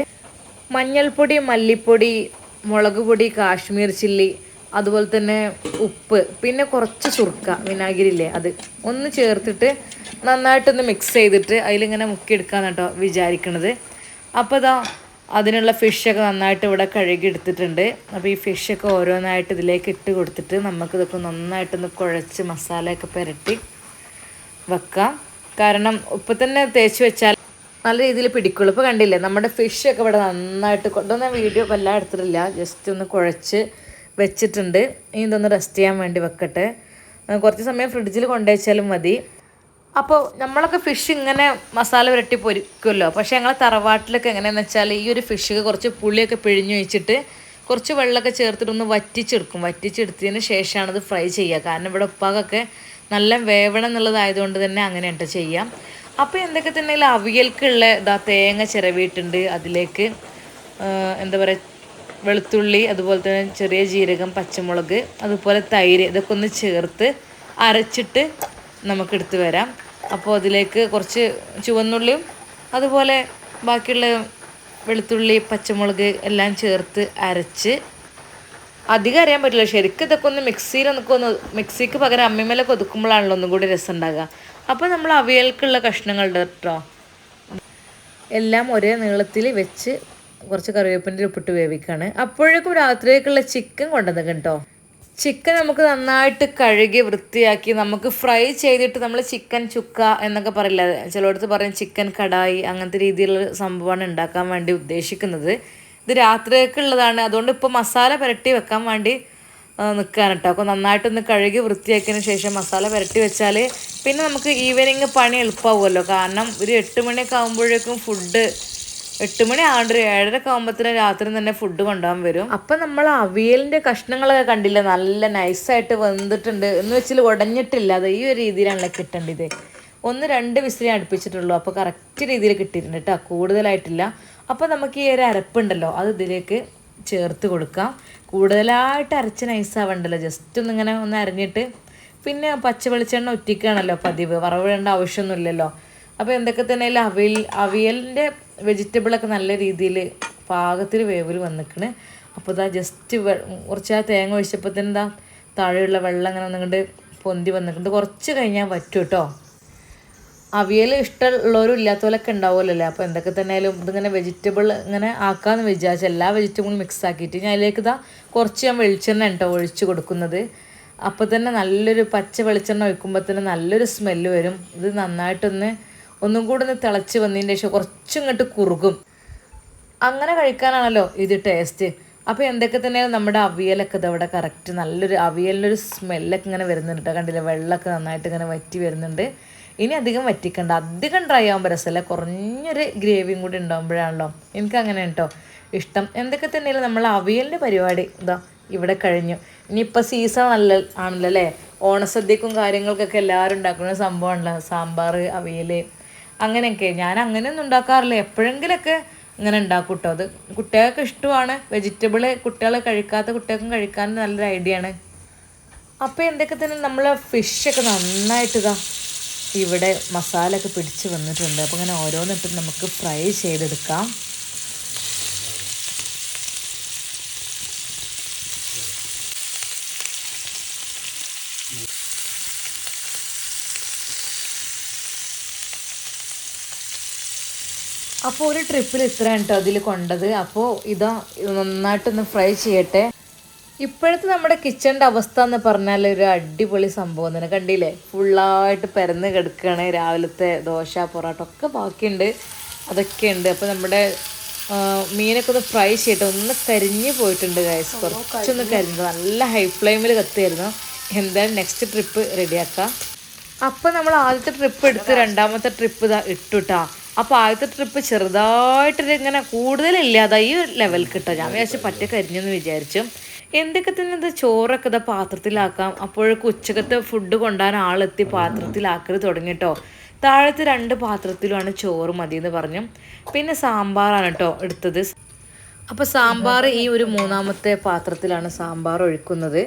മഞ്ഞൾപ്പൊടി, മല്ലിപ്പൊടി, മുളക് പൊടി, കാശ്മീർ ചില്ലി, അതുപോലെ തന്നെ ഉപ്പ്, പിന്നെ കുറച്ച് സുർക്ക വിനാഗിരില്ലേ അത് ഒന്ന് ചേർത്തിട്ട് നന്നായിട്ടൊന്ന് മിക്സ് ചെയ്തിട്ട് അതിലിങ്ങനെ മുക്കിയെടുക്കാന്ന് കേട്ടോ വിചാരിക്കണത്. അപ്പോൾ ഇതാ അതിനുള്ള ഫിഷൊക്കെ നന്നായിട്ട് ഇവിടെ കഴുകി എടുത്തിട്ടുണ്ട്. അപ്പോൾ ഈ ഫിഷൊക്കെ ഓരോന്നായിട്ട് ഇതിലേക്ക് ഇട്ട് കൊടുത്തിട്ട് നമുക്കിതൊക്കെ നന്നായിട്ടൊന്ന് കുഴച്ച് മസാലയൊക്കെ പുരട്ടി വെക്കാം. കാരണം ഇപ്പം തന്നെ തേച്ച് വെച്ചാൽ നല്ല രീതിയിൽ പിടിക്കുള്ളൂ. ഇപ്പോൾ കണ്ടില്ലേ നമ്മുടെ ഫിഷൊക്കെ ഇവിടെ നന്നായിട്ട് ഇതൊന്നും വീഡിയോ എല്ലാം എടുത്തിട്ടില്ല, ജസ്റ്റ് ഒന്ന് കുഴച്ച് വെച്ചിട്ടുണ്ട്. ഇനി ഇതൊന്ന് റെസ്റ്റ് ചെയ്യാൻ വേണ്ടി വെക്കട്ടെ. കുറച്ച് സമയം ഫ്രിഡ്ജിൽ കൊണ്ടുവച്ചാലും മതി. അപ്പോൾ നമ്മളൊക്കെ ഫിഷ് ഇങ്ങനെ മസാല പുരട്ടി പൊരിക്കുമല്ലോ. പക്ഷേ ഞങ്ങളെ തറവാട്ടിലൊക്കെ എങ്ങനെയാണെന്ന് വെച്ചാൽ ഈ ഒരു ഫിഷ് കുറച്ച് പുളിയൊക്കെ പിഴിഞ്ഞ് വെച്ചിട്ട് കുറച്ച് വെള്ളമൊക്കെ ചേർത്തിട്ടൊന്ന് വറ്റിച്ചെടുക്കും. വറ്റിച്ചെടുത്തതിന് ശേഷമാണ് ഇത് ഫ്രൈ ചെയ്യുക. കാരണം ഇവിടെ ഉപ്പാകൊക്കെ നല്ല വേവണം എന്നുള്ളതായതുകൊണ്ട് തന്നെ അങ്ങനെ കേട്ടോ ചെയ്യാം. അപ്പോൾ എന്തൊക്കെ തന്നെ അവിയൽക്കുള്ള തേങ്ങ ചിരവിയിട്ടുണ്ട്. അതിലേക്ക് എന്താ പറയുക വെളുത്തുള്ളി, അതുപോലെ തന്നെ ചെറിയ ജീരകം, പച്ചമുളക്, അതുപോലെ തൈര്, ഇതൊക്കെ ഒന്ന് ചേർത്ത് അരച്ചിട്ട് നമുക്കെടുത്ത് വരാം. അപ്പോൾ അതിലേക്ക് കുറച്ച് ചുവന്നുള്ളിയും അതുപോലെ ബാക്കിയുള്ള വെളുത്തുള്ളി, പച്ചമുളക് എല്ലാം ചേർത്ത് അരച്ച് അധികം അറിയാൻ പറ്റില്ല. ശരിക്കും ഇതൊക്കെ ഒന്ന് മിക്സിക്ക് പകരം അമ്മിമേലൊക്കെ ഒതുക്കുമ്പോഴാണല്ലോ ഒന്നും കൂടി രസം ഉണ്ടാകുക. അപ്പോൾ നമ്മൾ അവിയൽക്കുള്ള കഷ്ണങ്ങളുണ്ട് കേട്ടോ, എല്ലാം ഒരേ നീളത്തിൽ വെച്ച് കുറച്ച് കറിവേപ്പിൻ്റെ ഉപ്പിട്ട് വേവിക്കുകയാണ്. അപ്പോഴേക്കും രാത്രിയേക്കുള്ള ചിക്കൻ കൊണ്ടുവന്നത് കേട്ടോ. ചിക്കൻ നമുക്ക് നന്നായിട്ട് കഴുകി വൃത്തിയാക്കി നമുക്ക് ഫ്രൈ ചെയ്തിട്ട് നമ്മൾ ചിക്കൻ ചുക്ക എന്നൊക്കെ പറയില്ല, ചിലയിടത്ത് പറയും ചിക്കൻ കടായി, അങ്ങനത്തെ രീതിയിലുള്ള സംഭവമാണ് ഉണ്ടാക്കാൻ വേണ്ടി ഉദ്ദേശിക്കുന്നത്. ഇത് രാത്രിയൊക്കെയുള്ളതാണ്. അതുകൊണ്ട് ഇപ്പോൾ മസാല പുരട്ടി വെക്കാൻ വേണ്ടി നിൽക്കാൻ കേട്ടോ. അപ്പോൾ നന്നായിട്ടൊന്ന് കഴുകി വൃത്തിയാക്കിയതിന് ശേഷം മസാല പുരട്ടി വെച്ചാൽ പിന്നെ നമുക്ക് ഈവനിങ് പണി എളുപ്പമാവുമല്ലോ. കാരണം ഒരു 8 മണിയൊക്കെ ആകുമ്പോഴേക്കും ഫുഡ് 8 മണി ആണ്ട് 7:30 ആകുമ്പോഴത്തേന് രാത്രി തന്നെ ഫുഡ് കൊണ്ടുപോകാൻ വരും. അപ്പം നമ്മൾ അവിയലിൻ്റെ കഷ്ണങ്ങളൊക്കെ കണ്ടില്ല, നല്ല നൈസായിട്ട് വെന്തിട്ടുണ്ട് എന്ന് വെച്ചാൽ ഉടഞ്ഞിട്ടില്ല. അത് ഈ ഒരു രീതിയിലാണല്ലോ കിട്ടേണ്ടത്. 1-2 വിസിലേ അടുപ്പിച്ചിട്ടുള്ളൂ. അപ്പോൾ കറക്റ്റ് രീതിയിൽ കിട്ടിയിട്ടുണ്ട് കേട്ടോ, കൂടുതലായിട്ടില്ല. അപ്പോൾ നമുക്ക് ഈ ഒരു അരപ്പുണ്ടല്ലോ അത് ഇതിലേക്ക് ചേർത്ത് കൊടുക്കാം. കൂടുതലായിട്ട് അരച്ച് നൈസാവണ്ടല്ലോ, ജസ്റ്റ് ഒന്നിങ്ങനെ ഒന്ന് അരഞ്ഞിട്ട് പിന്നെ പച്ച വെളിച്ചെണ്ണ ഒറ്റിക്കുകയാണല്ലോ പതിവ്, വറവിടേണ്ട ആവശ്യമൊന്നുമില്ലല്ലോ. അപ്പോൾ എന്തൊക്കെ തന്നെ അവിയലിൻ്റെ വെജിറ്റബിളൊക്കെ നല്ല രീതിയിൽ പാകത്തിൽ വേവിൽ വന്നിക്കണ്. അപ്പോൾ ഇതാ ജസ്റ്റ് കുറച്ച് ആ തേങ്ങ ഒഴിച്ചപ്പോൾ തന്നെ എന്താ താഴെയുള്ള വെള്ളം അങ്ങനെ ഒന്നുകൊണ്ട് പൊന്തി വന്നിട്ടുണ്ട്. കുറച്ച് കഴിഞ്ഞാൽ വറ്റും കേട്ടോ. അവിയൽ ഇഷ്ടമുള്ളവരും ഇല്ലാത്തവരൊക്കെ ഉണ്ടാവുമല്ലോ. അപ്പോൾ എന്തൊക്കെ തന്നെയാലും ഇതിങ്ങനെ വെജിറ്റബിൾ ഇങ്ങനെ ആക്കാമെന്ന് വിചാരിച്ചു എല്ലാ വെജിറ്റബിളും മിക്സ് ആക്കിയിട്ട് ഞാൻ അതിലേക്ക് കുറച്ച് വെളിച്ചെണ്ണ കേട്ടോ ഒഴിച്ച് കൊടുക്കുന്നത്. അപ്പോൾ തന്നെ നല്ലൊരു പച്ച വെളിച്ചെണ്ണ ഒഴിക്കുമ്പോൾ തന്നെ നല്ലൊരു സ്മെല്ല് വരും. ഇത് ഒന്നും കൂടെ ഒന്ന് തിളച്ച് വന്നതിന് ശേഷം കുറച്ചും ഇങ്ങോട്ട് കുറുകും. അങ്ങനെ കഴിക്കാനാണല്ലോ ഇത് ടേസ്റ്റ്. അപ്പോൾ എന്തൊക്കെ തന്നെയാണ് നമ്മുടെ അവിയലൊക്കെ ഇതവിടെ കറക്റ്റ് നല്ലൊരു അവിയലിനൊരു സ്മെല്ലൊക്കെ ഇങ്ങനെ വരുന്നുണ്ട് കേട്ടോ. കണ്ടില്ലേ, വെള്ളമൊക്കെ നന്നായിട്ട് ഇങ്ങനെ വറ്റി വരുന്നുണ്ട്. ഇനി അധികം വറ്റിക്കണ്ട, അധികം ഡ്രൈ ആകുമ്പോൾ രസമല്ല, കുറഞ്ഞൊരു ഗ്രേവിയും കൂടി ഉണ്ടാകുമ്പോഴാണല്ലോ എനിക്കങ്ങനെ കേട്ടോ ഇഷ്ടം. എന്തൊക്കെ തന്നെയാലും നമ്മൾ അവിയലിൻ്റെ പരിപാടി ഇവിടെ കഴിഞ്ഞു. ഇനിയിപ്പോൾ സീസൺ ആണല്ലോ അല്ലേ, ഓണസദ്യക്കും കാര്യങ്ങൾക്കൊക്കെ എല്ലാവരും ഉണ്ടാക്കുന്ന സംഭവമാണല്ലോ സാമ്പാർ, അവിയൽ, അങ്ങനെയൊക്കെ. ഞാൻ അങ്ങനെയൊന്നും ഉണ്ടാക്കാറില്ല, എപ്പോഴെങ്കിലൊക്കെ ഇങ്ങനെ ഉണ്ടാക്കും കേട്ടോ. അത് കുട്ടികൾക്ക് ഇഷ്ടമാണ്. വെജിറ്റബിൾ കുട്ടികൾ കഴിക്കാത്ത കുട്ടികൾക്കും കഴിക്കാൻ നല്ലൊരു ഐഡിയ ആണ്. അപ്പോൾ എന്തൊക്കെ തന്നെ നമ്മൾ ഫിഷൊക്കെ നന്നായിട്ട് ഇവിടെ മസാലയൊക്കെ പിടിച്ച് വന്നിട്ടുണ്ട്. അപ്പോൾ ഇങ്ങനെ ഓരോന്നിട്ട് നമുക്ക് ഫ്രൈ ചെയ്തെടുക്കാം. അപ്പോൾ ഒരു ട്രിപ്പിൽ ഇത്രയാണ് കേട്ടോ അതിൽ കൊണ്ടത്. അപ്പോൾ ഇത് നന്നായിട്ടൊന്ന് ഫ്രൈ ചെയ്യട്ടെ. ഇപ്പോഴത്തെ നമ്മുടെ കിച്ചണിൻ്റെ അവസ്ഥ എന്ന് പറഞ്ഞാൽ ഒരു അടിപൊളി സംഭവം തന്നെ. കണ്ടില്ലേ, ഫുള്ളായിട്ട് പരന്ന് കിടക്കുകയാണ്. രാവിലത്തെ ദോശ, പൊറോട്ട ഒക്കെ ബാക്കിയുണ്ട്, അതൊക്കെയുണ്ട്. അപ്പോൾ നമ്മുടെ മീനൊക്കെ ഒന്ന് ഫ്രൈ ചെയ്യട്ടെ. ഒന്ന് കരിഞ്ഞ് പോയിട്ടുണ്ട് ഗൈസ്, കുറച്ചൊന്ന് കരിഞ്ഞത്, നല്ല ഹൈ ഫ്ലെയിമിൽ കത്തിയായിരുന്നു. എന്തായാലും നെക്സ്റ്റ് ട്രിപ്പ് റെഡിയാക്കാം. അപ്പോൾ നമ്മൾ ആദ്യത്തെ ട്രിപ്പ് എടുത്ത് രണ്ടാമത്തെ ട്രിപ്പ് ഇട്ടുട്ടാ. അപ്പോൾ ആദ്യത്തെ ട്രിപ്പ് ചെറുതായിട്ട് ഇങ്ങനെ കൂടുതലില്ലാതെ ഈ ഒരു ലെവൽ കിട്ടാം. ഞാൻ വിചാരിച്ചു പറ്റ കരിഞ്ഞെന്ന് വിചാരിച്ചു. എന്തൊക്കെ തന്നെ ഇത് ചോറൊക്കെ പാത്രത്തിലാക്കാം. അപ്പോഴേക്കും ഉച്ചക്കത്തെ ഫുഡ് കൊണ്ടുപോകാൻ ആളെത്തി പാത്രത്തിലാക്കൽ തുടങ്ങിട്ടോ. താഴത്തെ 2 പാത്രത്തിലുമാണ് ചോറ് മതിയെന്ന് പറഞ്ഞു. പിന്നെ സാമ്പാറാണ് കേട്ടോ എടുത്തത്. അപ്പോൾ സാമ്പാർ ഈ ഒരു മൂന്നാമത്തെ പാത്രത്തിലാണ് സാമ്പാർ ഒഴിക്കുന്നത്.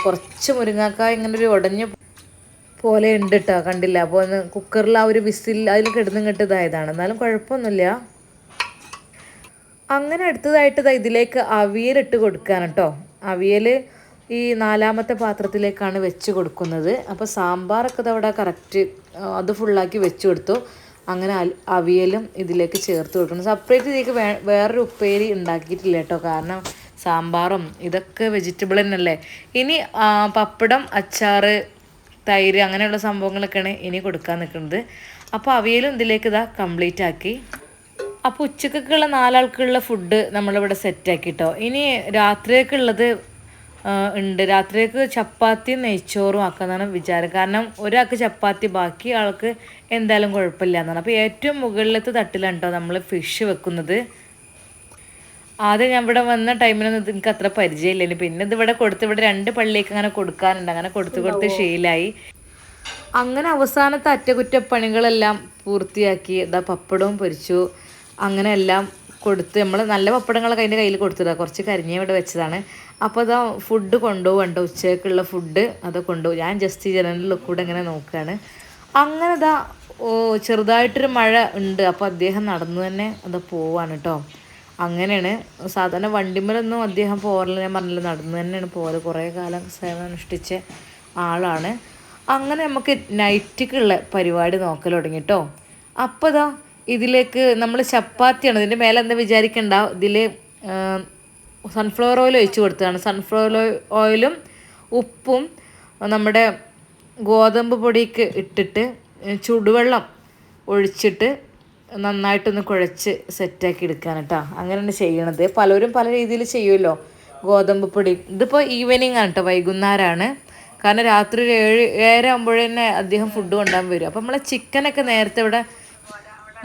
കുറച്ച് മുരിങ്ങാക്കായ ഇങ്ങനെ ഒരു ഉടഞ്ഞ പോലെ ഉണ്ട് കേട്ടോ, കണ്ടില്ല. അപ്പോൾ ഒന്ന് കുക്കറിൽ ആ ഒരു വിസിൽ അതിൽ കിടന്നിങ്ങോട്ട് ഇതായതാണ്, എന്നാലും കുഴപ്പമൊന്നുമില്ല. അങ്ങനെ അടുത്തതായിട്ട് ഇതിലേക്ക് അവിയലിട്ട് കൊടുക്കുകയാണ് കേട്ടോ. അവിയൽ ഈ നാലാമത്തെ പാത്രത്തിലേക്കാണ് വെച്ച് കൊടുക്കുന്നത്. അപ്പോൾ സാമ്പാറൊക്കെ അവിടെ കറക്റ്റ് അത് ഫുള്ളാക്കി വെച്ച് കൊടുത്തു. അങ്ങനെ അവിയലും ഇതിലേക്ക് ചേർത്ത് കൊടുക്കണം. സെപ്പറേറ്റ് ഇതിലേക്ക് വേറൊരു ഉപ്പേരി ഉണ്ടാക്കിയിട്ടില്ല കേട്ടോ, കാരണം സാമ്പാറും ഇതൊക്കെ വെജിറ്റബിൾ തന്നെയല്ലേ. ഇനി പപ്പടം, അച്ചാർ, തൈര് അങ്ങനെയുള്ള സംഭവങ്ങളൊക്കെയാണ് ഇനി കൊടുക്കാൻ നിൽക്കുന്നത്. അപ്പോൾ അവിയലും ഇതിലേക്ക് കംപ്ലീറ്റ് ആക്കി. അപ്പോൾ ഉച്ചക്കൊക്കെയുള്ള 4 ആൾക്കുള്ള ഫുഡ് നമ്മളിവിടെ സെറ്റാക്കി കേട്ടോ. ഇനി രാത്രിയൊക്കെയുള്ളത് ഉണ്ട്. രാത്രിക്ക് ചപ്പാത്തിയും നെയ്ച്ചോറും ആക്കാന്നാണ് വിചാരം. കാരണം ഒരാൾക്ക് ചപ്പാത്തി, ബാക്കി ആൾക്ക് എന്തായാലും കുഴപ്പമില്ല എന്നാണ്. അപ്പോൾ ഏറ്റവും മുകളിലത്തെ തട്ടിലാണ് കേട്ടോ നമ്മൾ ഫിഷ് വെക്കുന്നത്. ആദ്യം ഞാൻ ഇവിടെ വന്ന ടൈമിനൊന്നും എനിക്ക് അത്ര പരിചയമില്ല. പിന്നെ ഇതിവിടെ കൊടുത്ത് ഇവിടെ 2 പള്ളിയൊക്കെ അങ്ങനെ കൊടുക്കാറുണ്ട്. അങ്ങനെ കൊടുത്ത് ശീലമായി. അങ്ങനെ അവസാനത്തെ അറ്റകുറ്റപ്പണികളെല്ലാം പൂർത്തിയാക്കി പപ്പടവും പൊരിച്ചു. അങ്ങനെ എല്ലാം കൊടുത്ത് നമ്മൾ നല്ല പപ്പടങ്ങളൊക്കെ അതിൻ്റെ കയ്യിൽ കൊടുത്തതാണ്. കുറച്ച് കരിഞ്ഞ ഇവിടെ വെച്ചതാണ്. അപ്പോൾ ഫുഡ് കൊണ്ടുപോകണ്ട, ഉച്ചയ്ക്കുള്ള ഫുഡ് അത് കൊണ്ടുപോകും. ഞാൻ ജസ്റ്റ് ജനലിൽ കൂടെ ഇങ്ങനെ നോക്കുകയാണ്. അങ്ങനെ ചെറുതായിട്ടൊരു മഴ ഉണ്ട്. അപ്പോൾ അദ്ദേഹം നടന്നു തന്നെ പോവാണ് കേട്ടോ. അങ്ങനെയാണ്. സാധാരണ വണ്ടിമേലൊന്നും അദ്ദേഹം പോരല്ല, ഞാൻ പറഞ്ഞില്ല, നടന്നു തന്നെയാണ് പോയത്. കുറേ കാലം സേവനം അനുഷ്ഠിച്ച ആളാണ്. അങ്ങനെ നമുക്ക് നൈറ്റിക്കുള്ള പരിപാടി നോക്കൽ തുടങ്ങി കേട്ടോ. അപ്പോൾ ഇതിലേക്ക് നമ്മൾ ചപ്പാത്തിയാണ്. ഇതിൻ്റെ മേലെ എന്താ വിചാരിക്കണ്ട, ഇതിൽ സൺഫ്ലവർ ഓയിൽ ഒഴിച്ച് കൊടുത്തതാണ്. സൺഫ്ലവർ ഓയിലും ഉപ്പും നമ്മുടെ ഗോതമ്പ് പൊടിക്ക് ഇട്ടിട്ട് ചുടുവെള്ളം ഒഴിച്ചിട്ട് നന്നായിട്ടൊന്ന് കുഴച്ച് സെറ്റാക്കി എടുക്കാൻ കേട്ടോ. അങ്ങനെയാണ് ചെയ്യണത്. പലരും പല രീതിയിൽ ചെയ്യുമല്ലോ ഗോതമ്പ് പൊടി. ഇതിപ്പോൾ ഈവനിങ് ആണ് കേട്ടോ, വൈകുന്നേരമാണ്. കാരണം രാത്രി ഒരു 7 ആകുമ്പോഴേ തന്നെ അദ്ദേഹം ഫുഡ് കൊണ്ടുപോകാൻ വരും. അപ്പോൾ നമ്മളെ ചിക്കനൊക്കെ നേരത്തെ ഇവിടെ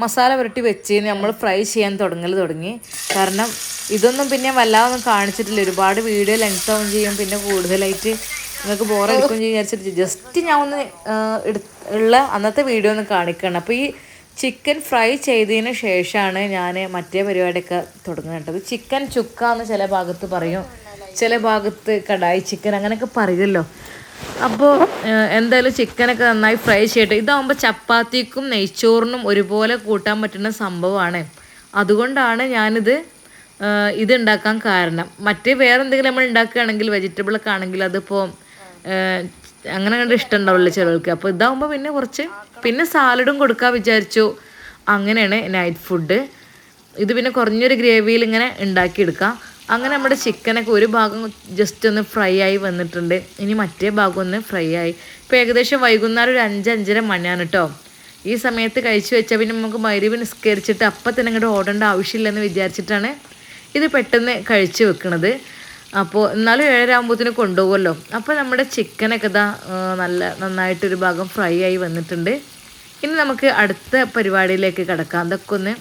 മസാല പുരട്ടി വെച്ച് നമ്മൾ ഫ്രൈ ചെയ്യാൻ തുടങ്ങി. കാരണം ഇതൊന്നും പിന്നെ വല്ലാതൊന്നും കാണിച്ചിട്ടില്ല. ഒരുപാട് വീഡിയോ ലെങ്ത് ആവുകയും ചെയ്യും, പിന്നെ കൂടുതലായിട്ട് നിങ്ങൾക്ക് ബോറടിക്കുകയും ചെയ്യും വിചാരിച്ചിട്ട് ജസ്റ്റ് ഞാൻ ഒന്ന് ഉള്ള അന്നത്തെ വീഡിയോ ഒന്ന് കാണിക്കണം. അപ്പോൾ ഈ ചിക്കൻ ഫ്രൈ ചെയ്തതിന് ശേഷമാണ് ഞാൻ മറ്റേ പരിപാടിയൊക്കെ തുടങ്ങുന്നത്. ചിക്കൻ ചുക്ക എന്ന് ചില ഭാഗത്ത് പറയും, ചില ഭാഗത്ത് കടായി ചിക്കൻ അങ്ങനെയൊക്കെ പറയുമല്ലോ. അപ്പോൾ എന്തായാലും ചിക്കനൊക്കെ നന്നായി ഫ്രൈ ചെയ്യട്ടെ. ഇതാകുമ്പോൾ ചപ്പാത്തിക്കും നെയ്ച്ചോറിനും ഒരുപോലെ കൂട്ടാൻ പറ്റുന്ന സംഭവമാണ്. അതുകൊണ്ടാണ് ഞാനിത് ഉണ്ടാക്കാൻ കാരണം. മറ്റേ വേറെ എന്തെങ്കിലും നമ്മൾ ഉണ്ടാക്കുകയാണെങ്കിൽ വെജിറ്റബിളൊക്കെ ആണെങ്കിൽ അതിപ്പോൾ അങ്ങനെ കണ്ട് ഇഷ്ടം ഉണ്ടാവില്ല ചിലർക്ക്. അപ്പോൾ ഇതാകുമ്പോൾ പിന്നെ കുറച്ച് പിന്നെ സാലഡും കൊടുക്കാൻ വിചാരിച്ചു. അങ്ങനെയാണ് നൈറ്റ് ഫുഡ്. ഇത് പിന്നെ കുറഞ്ഞൊരു ഗ്രേവിയിൽ ഇങ്ങനെ ഉണ്ടാക്കിയെടുക്കാം. അങ്ങനെ നമ്മുടെ ചിക്കനൊക്കെ ഒരു ഭാഗം ജസ്റ്റ് ഒന്ന് ഫ്രൈ ആയി വന്നിട്ടുണ്ട്. ഇനി മറ്റേ ഭാഗം ഒന്ന് ഫ്രൈ ആയി. ഇപ്പോൾ ഏകദേശം വൈകുന്നേരം ഒരു 5-5:30 മണിയാണ് കേട്ടോ. ഈ സമയത്ത് കഴിച്ചു വെച്ചാൽ പിന്നെ നമുക്ക് മഗ്‌രിബ് നിസ്കരിച്ചിട്ട് അപ്പം തന്നെ ഇങ്ങോട്ട് ഓടേണ്ട ആവശ്യമില്ലെന്ന് വിചാരിച്ചിട്ടാണ് ഇത് പെട്ടെന്ന് കഴിച്ച് വെക്കുന്നത്. അപ്പോൾ എന്നാലും 7 ആകുമ്പോഴത്തേന് കൊണ്ടുപോകുമല്ലോ. അപ്പോൾ നമ്മുടെ ചിക്കനൊക്കെ നന്നായിട്ടൊരു ഭാഗം ഫ്രൈ ആയി വന്നിട്ടുണ്ട്. ഇനി നമുക്ക് അടുത്ത പരിപാടിയിലേക്ക് കിടക്കാം. അതൊക്കെ ഒന്ന്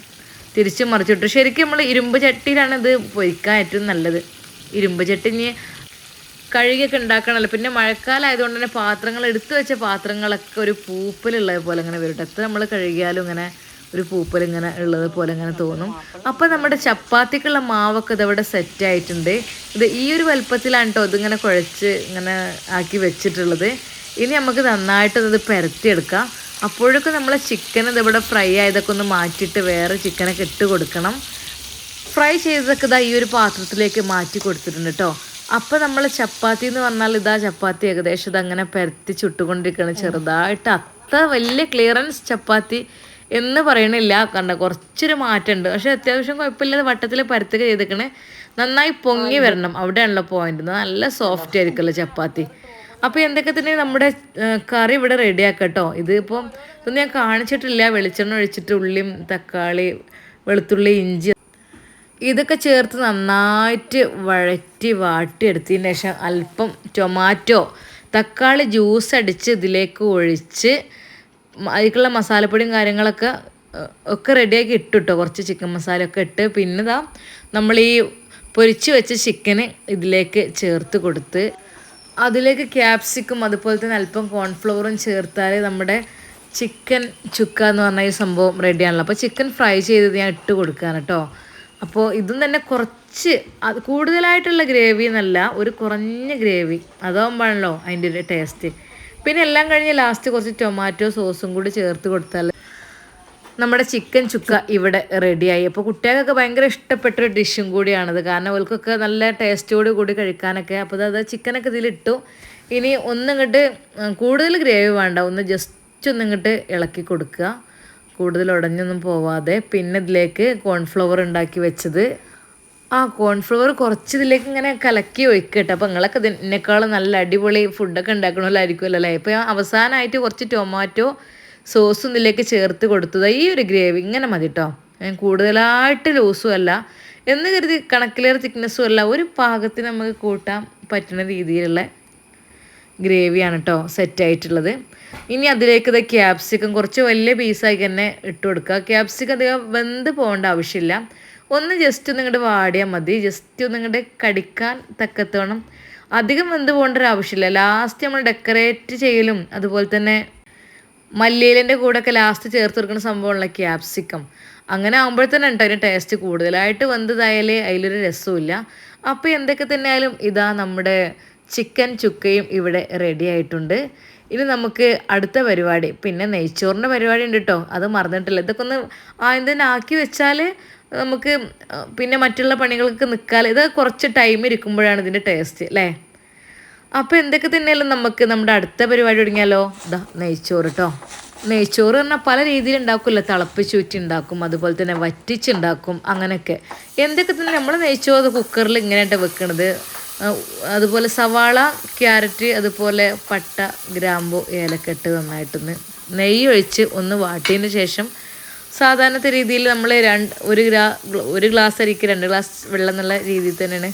തിരിച്ച് മറിച്ചിട്ടു. ശരിക്കും നമ്മൾ ഇരുമ്പ് ചട്ടിയിലാണ് ഇത് പൊരിക്കാൻ ഏറ്റവും നല്ലത്. ഇരുമ്പ് ചട്ടി ഇനി കഴുകിയൊക്കെ ഉണ്ടാക്കണമല്ലോ. പിന്നെ മഴക്കാലം ആയതുകൊണ്ട് തന്നെ പാത്രങ്ങൾ എടുത്തു വെച്ച പാത്രങ്ങളൊക്കെ ഒരു പൂപ്പലുള്ളത് പോലെ ഇങ്ങനെ വരും. എത്ര നമ്മൾ കഴുകിയാലും ഇങ്ങനെ ഒരു പൂപ്പൽ ഇങ്ങനെ ഉള്ളത് പോലെ ഇങ്ങനെ തോന്നും. അപ്പോൾ നമ്മുടെ ചപ്പാത്തിക്കുള്ള മാവൊക്കെ ഇതവിടെ സെറ്റായിട്ടുണ്ട്. ഇത് ഈ ഒരു വലുപ്പത്തിലാണ് കേട്ടോ ഇതിങ്ങനെ കുഴച്ച് ഇങ്ങനെ ആക്കി വെച്ചിട്ടുള്ളത്. ഇനി നമുക്ക് നന്നായിട്ടത് പരത്തിയെടുക്കാം. അപ്പോഴൊക്കെ നമ്മളെ ചിക്കൻ ഇതിവിടെ ഫ്രൈ ആയതൊക്കെ ഒന്ന് മാറ്റിയിട്ട് വേറെ ചിക്കനൊക്കെ ഇട്ട് കൊടുക്കണം. ഫ്രൈ ചെയ്തതൊക്കെ ഈ ഒരു പാത്രത്തിലേക്ക് മാറ്റി കൊടുത്തിട്ടുണ്ട് കേട്ടോ. അപ്പോൾ നമ്മൾ ചപ്പാത്തി എന്ന് പറഞ്ഞാൽ ചപ്പാത്തി ഏകദേശം ഇതങ്ങനെ പരത്തി ചുട്ടുകൊണ്ടിരിക്കുകയാണ്. ചെറുതായിട്ട് അത്ര വലിയ ക്ലിയറൻസ് ചപ്പാത്തി എന്ന് പറയണില്ല, കണ്ട കുറച്ചൊരു മാറ്റമുണ്ട്. പക്ഷെ അത്യാവശ്യം കുഴപ്പമില്ലാതെ വട്ടത്തിൽ പരത്തുക ചെയ്തേക്കണേ. നന്നായി പൊങ്ങി വരണം, അവിടെയാണല്ലോ പോയിന്റ്. നല്ല സോഫ്റ്റ് ആയിരിക്കുമല്ലോ ചപ്പാത്തി. അപ്പോൾ എന്തൊക്കെ തന്നെ നമ്മുടെ കറി ഇവിടെ റെഡിയാക്കാം കേട്ടോ. ഇതിപ്പോൾ ഇതൊന്നും ഞാൻ കാണിച്ചിട്ടില്ല. വെളിച്ചെണ്ണ ഒഴിച്ചിട്ട് ഉള്ളിയും തക്കാളി, വെളുത്തുള്ളി, ഇഞ്ചി ഇതൊക്കെ ചേർത്ത് നന്നായിട്ട് വാട്ടിയെടുത്തതിന് ശേഷം അല്പം ടൊമാറ്റോ, തക്കാളി ജ്യൂസ് അടിച്ച് ഇതിലേക്ക് ഒഴിച്ച് അതിലേക്കുള്ള മസാലപ്പൊടിയും കാര്യങ്ങളൊക്കെ റെഡിയാക്കി ഇട്ടിട്ടോ. കുറച്ച് ചിക്കൻ മസാലയൊക്കെ ഇട്ട് പിന്നെ നമ്മൾ ഈ പൊരിച്ച് വെച്ച ചിക്കന് ഇതിലേക്ക് ചേർത്ത് കൊടുത്ത് അതിലേക്ക് ക്യാപ്സിക്കും അതുപോലെ തന്നെ അല്പം കോൺഫ്ലവറും ചേർത്താൽ നമ്മുടെ ചിക്കൻ ചുക്ക എന്ന് പറഞ്ഞ ഈ സംഭവം റെഡിയാണല്ലോ. അപ്പോൾ ചിക്കൻ ഫ്രൈ ചെയ്തത് ഞാൻ ഇട്ട് കൊടുക്കാൻ കേട്ടോ. അപ്പോൾ ഇതും തന്നെ കുറച്ച് അത് കൂടുതലായിട്ടുള്ള ഗ്രേവി എന്നല്ല, ഒരു കുറഞ്ഞ ഗ്രേവി, അതാകുമ്പോഴാണല്ലോ അതിൻ്റെ ഒരു ടേസ്റ്റ്. പിന്നെ എല്ലാം കഴിഞ്ഞ് ലാസ്റ്റ് കുറച്ച് ടൊമാറ്റോ സോസും കൂടി ചേർത്ത് കൊടുത്താൽ നമ്മുടെ ചിക്കൻ ചുക്ക ഇവിടെ റെഡിയായി. അപ്പോൾ കുട്ടികൾക്കൊക്കെ ഭയങ്കര ഇഷ്ടപ്പെട്ടൊരു ഡിഷും കൂടിയാണത്. കാരണം അവർക്കൊക്കെ നല്ല ടേസ്റ്റോട് കൂടി കഴിക്കാനൊക്കെ. അപ്പോൾ അത് ചിക്കനൊക്കെ ഇതിലിട്ടു. ഇനി ഒന്നിങ്ങോട്ട് കൂടുതൽ ഗ്രേവി വേണ്ട, ഒന്ന് ജസ്റ്റ് ഒന്നിങ്ങോട്ട് ഇളക്കി കൊടുക്കുക, കൂടുതൽ ഉടഞ്ഞൊന്നും പോവാതെ. പിന്നെ ഇതിലേക്ക് കോൺഫ്ലവർ ഉണ്ടാക്കി വെച്ചത്, ആ കോൺഫ്ലവർ കുറച്ച് ഇതിലേക്ക് ഇങ്ങനെ കലക്കി ഒഴിക്കട്ടെ. അപ്പോൾ നിങ്ങളൊക്കെ ഇതിനേക്കാളും നല്ല അടിപൊളി ഫുഡൊക്കെ ഉണ്ടാക്കണമല്ലായിരിക്കുമല്ലോ അല്ലേ. ഇപ്പോൾ അവസാനമായിട്ട് കുറച്ച് ടൊമാറ്റോ സോസും ഇതിലേക്ക് ചേർത്ത് കൊടുത്തത്. ഈ ഒരു ഗ്രേവി ഇങ്ങനെ മതി കേട്ടോ, കൂടുതലായിട്ട് ലൂസും അല്ല എന്ന് കരുതി കണക്കിലേറെ തിക്നെസ്സും അല്ല, ഒരു പാകത്തിന് നമുക്ക് കൂട്ടാൻ പറ്റുന്ന രീതിയിലുള്ള ഗ്രേവിയാണ് കേട്ടോ സെറ്റായിട്ടുള്ളത്. ഇനി അതിലേക്ക് ഇത് ക്യാപ്സിക്കം കുറച്ച് വലിയ പീസായി തന്നെ ഇട്ട് കൊടുക്കുക. ക്യാപ്സിക്കം അധികം വെന്ത് പോകേണ്ട ആവശ്യമില്ല, ഒന്ന് ജസ്റ്റ് ഒന്ന് ഇങ്ങോട്ട് വാടിയാൽ മതി, ജസ്റ്റ് ഒന്ന് ഇങ്ങോട്ട് കടിക്കാൻ തക്കത്തോണം. അധികം വെന്ത് പോകേണ്ട ഒരു ആവശ്യമില്ല. ലാസ്റ്റ് നമ്മൾ ഡെക്കറേറ്റ് ചെയ്യലും അതുപോലെ തന്നെ മല്ലിയിലിൻ്റെ കൂടെയൊക്കെ ലാസ്റ്റ് ചേർത്ത് കൊടുക്കുന്ന സംഭവമുള്ള ക്യാപ്സിക്കം, അങ്ങനെ ആകുമ്പോഴത്തന്നെ ഉണ്ട് അതിന് ടേസ്റ്റ്. കൂടുതലായിട്ട് വെന്തതായാലേ അതിലൊരു രസമില്ല. അപ്പോൾ എന്തൊക്കെ തന്നെ ആയാലും ഇതാ നമ്മുടെ ചിക്കൻ ചുക്കയും ഇവിടെ റെഡി ആയിട്ടുണ്ട്. ഇനി നമുക്ക് അടുത്ത പരിപാടി, പിന്നെ നെയ്ച്ചോറിൻ്റെ പരിപാടി ഉണ്ട് കേട്ടോ, അത് മറന്നിട്ടില്ല. ഇതൊക്കെ ഒന്ന് ആദ്യം തന്നെ ആക്കി വെച്ചാൽ നമുക്ക് പിന്നെ മറ്റുള്ള പണികൾക്ക് നിൽക്കാതെ, ഇത് കുറച്ച് ടൈം ഇരിക്കുമ്പോഴാണ് ഇതിൻ്റെ ടേസ്റ്റ് അല്ലേ. അപ്പോൾ എന്തൊക്കെ തന്നെയാലും നമുക്ക് നമ്മുടെ അടുത്ത പരിപാടി തുടങ്ങിയാലോ. ഇതാ നെയ്ച്ചോറ് കേട്ടോ. നെയ്ച്ചോറ് പറഞ്ഞാൽ പല രീതിയിൽ ഉണ്ടാക്കുമല്ലോ, തിളപ്പിച്ചൂറ്റി ഉണ്ടാക്കും, അതുപോലെ തന്നെ വറ്റിച്ചുണ്ടാക്കും, അങ്ങനെയൊക്കെ. എന്തൊക്കെ തന്നെ നമ്മൾ നെയ്ച്ചോറ് കുക്കറിൽ ഇങ്ങനെയായിട്ട് വെക്കണത്. അതുപോലെ സവാള, ക്യാരറ്റ്, അതുപോലെ പട്ട, ഗ്രാമ്പു, ഏലക്കെട്ട് നന്നായിട്ടൊന്ന് നെയ്യ് ഒഴിച്ച് ഒന്ന് വാട്ടിയതിന് ശേഷം സാധാരണത്തെ രീതിയിൽ നമ്മൾ ഒരു ഗ്ലാസ് അരിക്ക് 2 ഗ്ലാസ് വെള്ളം എന്നുള്ള രീതിയിൽ തന്നെയാണ്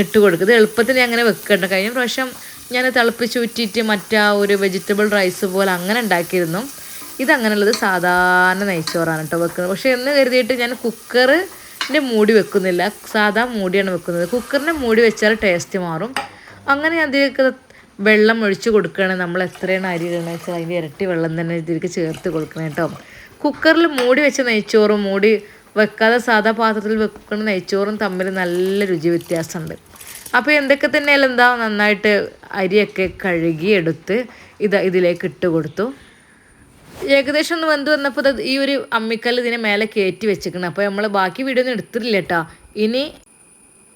ഇട്ട് കൊടുക്കുന്നത്. എളുപ്പത്തിന് അങ്ങനെ വെക്കണ്ട. കഴിഞ്ഞ പ്രാവശ്യം ഞാൻ തിളപ്പിച്ചൂറ്റിയിട്ട് മറ്റാ ഒരു വെജിറ്റബിൾ റൈസ് പോലെ അങ്ങനെ ഉണ്ടാക്കിയിരുന്നു. ഇതങ്ങനെയുള്ളത് സാധാരണ നെയ്ച്ചോറാണ് കേട്ടോ വെക്കുന്നത്. പക്ഷേ എന്ന് കരുതിയിട്ട് ഞാൻ കുക്കറിൻ്റെ മൂടി വെക്കുന്നില്ല, സാധാ മൂടിയാണ് വെക്കുന്നത്. കുക്കറിൻ്റെ മൂടി വെച്ചാൽ ടേസ്റ്റ് മാറും. അങ്ങനെ അതിലേക്ക് വെള്ളം ഒഴിച്ച് കൊടുക്കുകയാണെങ്കിൽ നമ്മൾ എത്രയാണ് അരി ഇടണമെന്ന് വെച്ചാൽ അതിൻ്റെ ഇരട്ടി വെള്ളം തന്നെ ഇതിലേക്ക് ചേർത്ത് കൊടുക്കണം കേട്ടോ. കുക്കറിൽ മൂടി വെച്ച നെയ്ച്ചോറും മൂടി വെക്കാതെ സാധാ പാത്രത്തിൽ വെക്കുന്ന നെയ്ച്ചോറും തമ്മിൽ നല്ല രുചി വ്യത്യാസമുണ്ട്. അപ്പോൾ എന്തൊക്കെ തന്നെയാലും എന്താ നന്നായിട്ട് അരിയൊക്കെ കഴുകിയെടുത്ത് ഇതിലേക്ക് ഇട്ട് കൊടുത്തു. ഏകദേശം ഒന്ന് വെന്ത് വന്നപ്പോൾ ഈ ഒരു അമ്മിക്കല്ല് ഇതിനെ മേലെ കയറ്റി വെച്ചിരിക്കണം. അപ്പോൾ നമ്മൾ ബാക്കി വീഡിയോ ഒന്നും എടുത്തിട്ടില്ല കേട്ടോ. ഇനി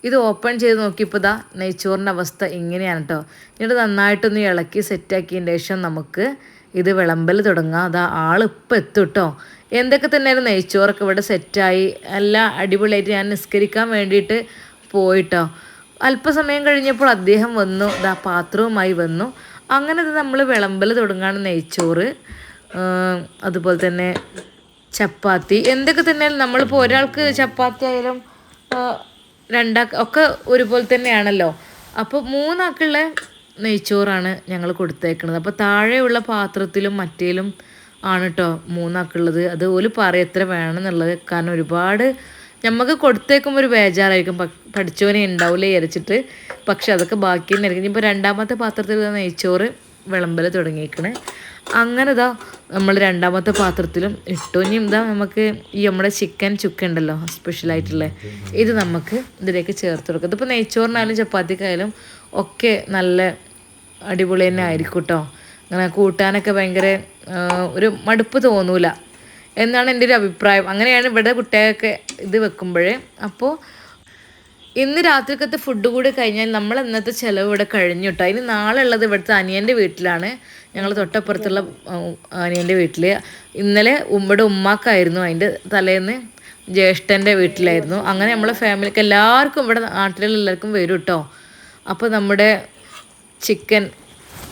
ഇത് ഓപ്പൺ ചെയ്ത് നോക്കിയപ്പോൾ നെയ്ച്ചോറിൻ്റെ അവസ്ഥ ഇങ്ങനെയാണ് കേട്ടോ. എന്നിട്ട് നന്നായിട്ടൊന്ന് ഇളക്കി സെറ്റാക്കിയതിന് ശേഷം നമുക്ക് ഇത് വിളമ്പൽ തുടങ്ങാം. ആളിപ്പോൾ എത്തും കേട്ടോ. എന്തൊക്കെ തന്നെയാലും നെയ്ച്ചോറൊക്കെ ഇവിടെ സെറ്റായി എല്ലാം അടിപൊളിയായിട്ട് ഞാൻ നിസ്കരിക്കാൻ വേണ്ടിയിട്ട് പോയിട്ടോ. അല്പസമയം കഴിഞ്ഞപ്പോൾ അദ്ദേഹം വന്നു, പാത്രവുമായി വന്നു. അങ്ങനെ ഇത് നമ്മൾ വിളമ്പൽ തുടങ്ങുകയാണ്. നെയ്ച്ചോറ്, അതുപോലെ തന്നെ ചപ്പാത്തി, എന്തൊക്കെ തന്നെയാലും നമ്മളിപ്പോൾ ഒരാൾക്ക് ചപ്പാത്തി ആയാലും ഒക്കെ ഒരുപോലെ തന്നെയാണല്ലോ. അപ്പോൾ 3 ആൾക്കുള്ള നെയ്ച്ചോറാണ് ഞങ്ങൾ കൊടുത്തേക്കുന്നത്. അപ്പോൾ താഴെയുള്ള പാത്രത്തിലും മറ്റേലും ആണ് കേട്ടോ 3 ആൾക്കുള്ളത്. അത് ഓല് പറയും എത്ര വേണമെന്നുള്ളത്. കാരണം ഒരുപാട് നമുക്ക് കൊടുത്തേക്കുമ്പോൾ ഒരു ബേജാറായിരിക്കും, പഠിച്ചവനെ ഉണ്ടാവില്ലേ വിചാരിച്ചിട്ട്. പക്ഷെ അതൊക്കെ ബാക്കി തന്നെ ആയിരിക്കും. ഇപ്പോൾ 2ാമത്തെ പാത്രത്തിൽ നെയ്ച്ചോറ് വിളമ്പൽ തുടങ്ങിയേക്കണ്. അങ്ങനെ നമ്മൾ 2ാമത്തെ പാത്രത്തിലും ഇട്ടു. ഇനി നമുക്ക് ഈ നമ്മുടെ ചിക്കൻ ചുക്ക ഉണ്ടല്ലോ സ്പെഷ്യലായിട്ടുള്ള, ഇത് നമുക്ക് ഇതിലേക്ക് ചേർത്ത് കൊടുക്കുക. ഇതിപ്പോൾ നെയ്ച്ചോറിനായാലും ചപ്പാത്തിക്കായാലും ഒക്കെ നല്ല അടിപൊളി തന്നെ ആയിരിക്കും കേട്ടോ. അങ്ങനെ കൂട്ടാനൊക്കെ ഭയങ്കര ഒരു മടുപ്പ് തോന്നൂല എന്നാണ് എൻ്റെ ഒരു അഭിപ്രായം. അങ്ങനെയാണ് ഇവിടെ കുട്ടികൾക്ക് ഇത് വെക്കുമ്പോഴേ. അപ്പോൾ ഇന്ന് രാത്രിക്കത്തെ ഫുഡ് കൂടി കഴിഞ്ഞാൽ നമ്മൾ ഇന്നത്തെ ചിലവ് ഇവിടെ കഴിഞ്ഞു കേട്ടോ. ഇനി നാളെ ഉള്ളത് ഇവിടുത്തെ അനിയൻ്റെ വീട്ടിലാണ്, ഞങ്ങൾ തൊട്ടപ്പുറത്തുള്ള അനിയൻ്റെ വീട്ടിൽ. ഇന്നലെ ഇവിടെ ഉമ്മാക്കായിരുന്നു, അതിൻ്റെ തലേന്ന് ജ്യേഷ്ഠൻ്റെ വീട്ടിലായിരുന്നു. അങ്ങനെ നമ്മളെ ഫാമിലിക്ക് എല്ലാവർക്കും ഇവിടെ നാട്ടിലുള്ള എല്ലാവർക്കും വരും കേട്ടോ. അപ്പോൾ നമ്മുടെ ചിക്കൻ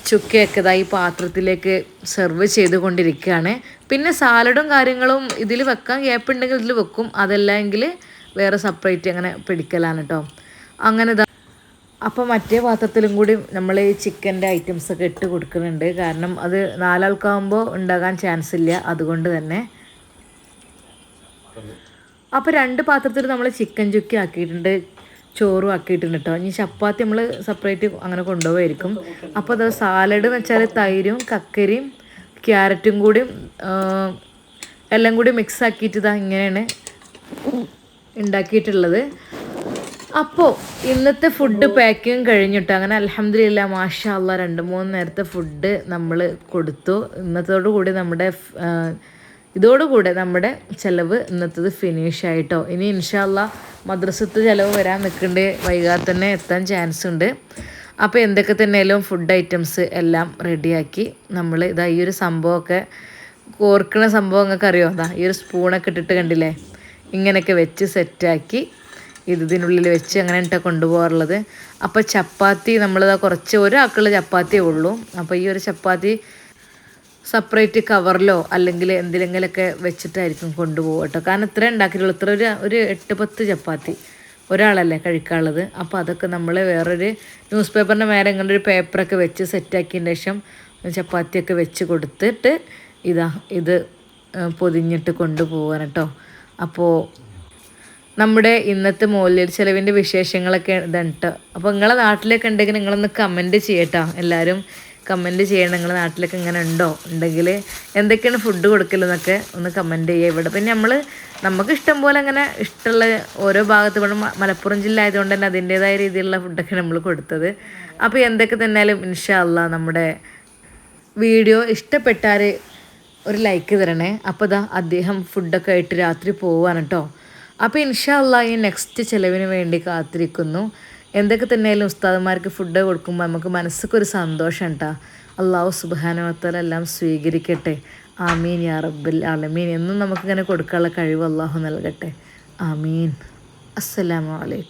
ചുക്കയൊക്കെ ഈ പാത്രത്തിലേക്ക് സെർവ് ചെയ്തുകൊണ്ടിരിക്കുകയാണ്. പിന്നെ സാലഡും കാര്യങ്ങളും ഇതിൽ വെക്കാൻ ഗ്യാപ്പുണ്ടെങ്കിൽ ഇതിൽ വെക്കും, അതല്ലെങ്കിൽ വേറെ സെപ്പറേറ്റ് അങ്ങനെ പിടിക്കലാണ് കേട്ടോ. അങ്ങനെ അപ്പോൾ മറ്റേ പാത്രത്തിലും കൂടി നമ്മൾ ഈ ചിക്കൻ്റെ ഐറ്റംസൊക്കെ ഇട്ട് കൊടുക്കുന്നുണ്ട്. കാരണം അത് 4 ആൾക്കാകുമ്പോൾ ഉണ്ടാകാൻ ചാൻസ് ഇല്ല, അതുകൊണ്ട് തന്നെ. അപ്പോൾ 2 പാത്രത്തിൽ നമ്മൾ ചിക്കൻ ചുക്കി ആക്കിയിട്ടുണ്ട്, ചോറും ആക്കിയിട്ടുണ്ട് കേട്ടോ. ഇനി ചപ്പാത്തി നമ്മൾ സെപ്പറേറ്റ് അങ്ങനെ കൊണ്ടുപോയിരിക്കും. അപ്പോൾ അത് സാലഡ് എന്ന് വെച്ചാൽ തൈരും കക്കരിയും ക്യാരറ്റും കൂടി എല്ലാം കൂടി മിക്സ് ആക്കിയിട്ട് ഇങ്ങനെയാണ് ഉണ്ടാക്കിയിട്ടുള്ളത്. അപ്പോൾ ഇന്നത്തെ ഫുഡ് പാക്കിങ് കഴിഞ്ഞിട്ട് അങ്ങനെ അൽഹംദുലില്ലാ മാഷാ അല്ലാ 2-3 നേരത്തെ ഫുഡ് നമ്മൾ കൊടുത്തു. ഇന്നത്തോടുകൂടി ഇതോടുകൂടെ നമ്മുടെ ചിലവ് ഇന്നത്തത് ഫിനിഷ് ആയിട്ടോ. ഇനി ഇൻഷാ അല്ലാ മദ്രസത്ത് ചിലവ് വരാൻ നിൽക്കുന്നുണ്ട്, വൈകാതെ തന്നെ എത്താൻ ചാൻസ് ഉണ്ട്. അപ്പോൾ എന്തൊക്കെ തന്നെയാലും ഫുഡ് ഐറ്റംസ് എല്ലാം റെഡിയാക്കി നമ്മൾ ഇതാ ഈ ഒരു സംഭവമൊക്കെ കോർക്കണ സംഭവം നിങ്ങൾക്ക് അറിയോ, അതാ ഈ ഒരു സ്പൂണൊക്കെ ഇട്ടിട്ട് കണ്ടില്ലേ, ഇങ്ങനെയൊക്കെ വെച്ച് സെറ്റാക്കി ഇതിനുള്ളിൽ വെച്ച് അങ്ങനെ ഇട്ടാണ് കൊണ്ടുപോകാറുള്ളത്. അപ്പോൾ ചപ്പാത്തി നമ്മളിതാ കുറച്ച് ഒരാൾക്കുള്ള ചപ്പാത്തിയേ ഉള്ളൂ. അപ്പോൾ ഈ ഒരു ചപ്പാത്തി സെപ്പറേറ്റ് കവറിലോ അല്ലെങ്കിൽ എന്തിലെങ്കിലൊക്കെ വെച്ചിട്ടായിരിക്കും കൊണ്ടുപോകുക കേട്ടോ. കാരണം ഇത്ര ഉണ്ടാക്കിയിട്ടുള്ളൂ, ഇത്ര ഒരു 8-10 ചപ്പാത്തി ഒരാളല്ലേ കഴിക്കാനുള്ളത്. അപ്പോൾ അതൊക്കെ നമ്മൾ വേറൊരു ന്യൂസ് പേപ്പറിൻ്റെ മേലെ ഇങ്ങനെ ഒരു പേപ്പറൊക്കെ വെച്ച് സെറ്റാക്കിയതിന് ശേഷം ചപ്പാത്തിയൊക്കെ വെച്ച് കൊടുത്തിട്ട് ഇത് പൊതിഞ്ഞിട്ട് കൊണ്ടുപോകാൻ കേട്ടോ. അപ്പോൾ നമ്മുടെ ഇന്നത്തെ മൗലിദ് ചെലവിൻ്റെ വിശേഷങ്ങളൊക്കെ ഇതാണ് കേട്ടോ. അപ്പോൾ നിങ്ങളെ നാട്ടിലൊക്കെ ഉണ്ടെങ്കിൽ നിങ്ങളൊന്ന് കമൻറ്റ് ചെയ്യട്ടോ. എല്ലാവരും കമൻറ്റ് ചെയ്യണം, നിങ്ങളുടെ നാട്ടിലൊക്കെ ഇങ്ങനെ ഉണ്ടെങ്കിൽ എന്തൊക്കെയാണ് ഫുഡ് കൊടുക്കലെന്നൊക്കെ ഒന്ന് കമൻറ്റ് ചെയ്യുക. ഇവിടെ പിന്നെ നമുക്ക് ഇഷ്ടം പോലെ അങ്ങനെ ഇഷ്ടമുള്ള ഓരോ ഭാഗത്ത് ഇവിടെ മലപ്പുറം ജില്ല ആയതുകൊണ്ട് തന്നെ അതിൻ്റേതായ രീതിയിലുള്ള ഫുഡൊക്കെ നമ്മൾ കൊടുത്തത്. അപ്പോൾ എന്തൊക്കെ തന്നെയാലും ഇൻഷാ അല്ലാ നമ്മുടെ വീഡിയോ ഇഷ്ടപ്പെട്ടാൽ ഒരു ലൈക്ക് തരണേ. അപ്പോൾ അദ്ദേഹം ഫുഡൊക്കെ ആയിട്ട് രാത്രി പോവാണ് കേട്ടോ. അപ്പോൾ ഇൻഷാ അല്ലാ ഈ നെക്സ്റ്റ് ചിലവിന് വേണ്ടി കാത്തിരിക്കുന്നു. എന്തൊക്കെ തന്നെയായാലും ഉസ്താദന്മാർക്ക് ഫുഡ് കൊടുക്കുമ്പോൾ നമുക്ക് മനസ്സൊക്കെ സന്തോഷം കേട്ടോ. അല്ലാഹു സുബ്ഹാനഹു വ തആല എല്ലാം സ്വീകരിക്കട്ടെ. ആമീൻ യാ റബ്ബൽ ആലമീൻ. എന്നും നമുക്കിങ്ങനെ കൊടുക്കാനുള്ള കഴിവ് അല്ലാഹു നൽകട്ടെ. ആമീൻ. അസ്സലാമു അലൈക്കും.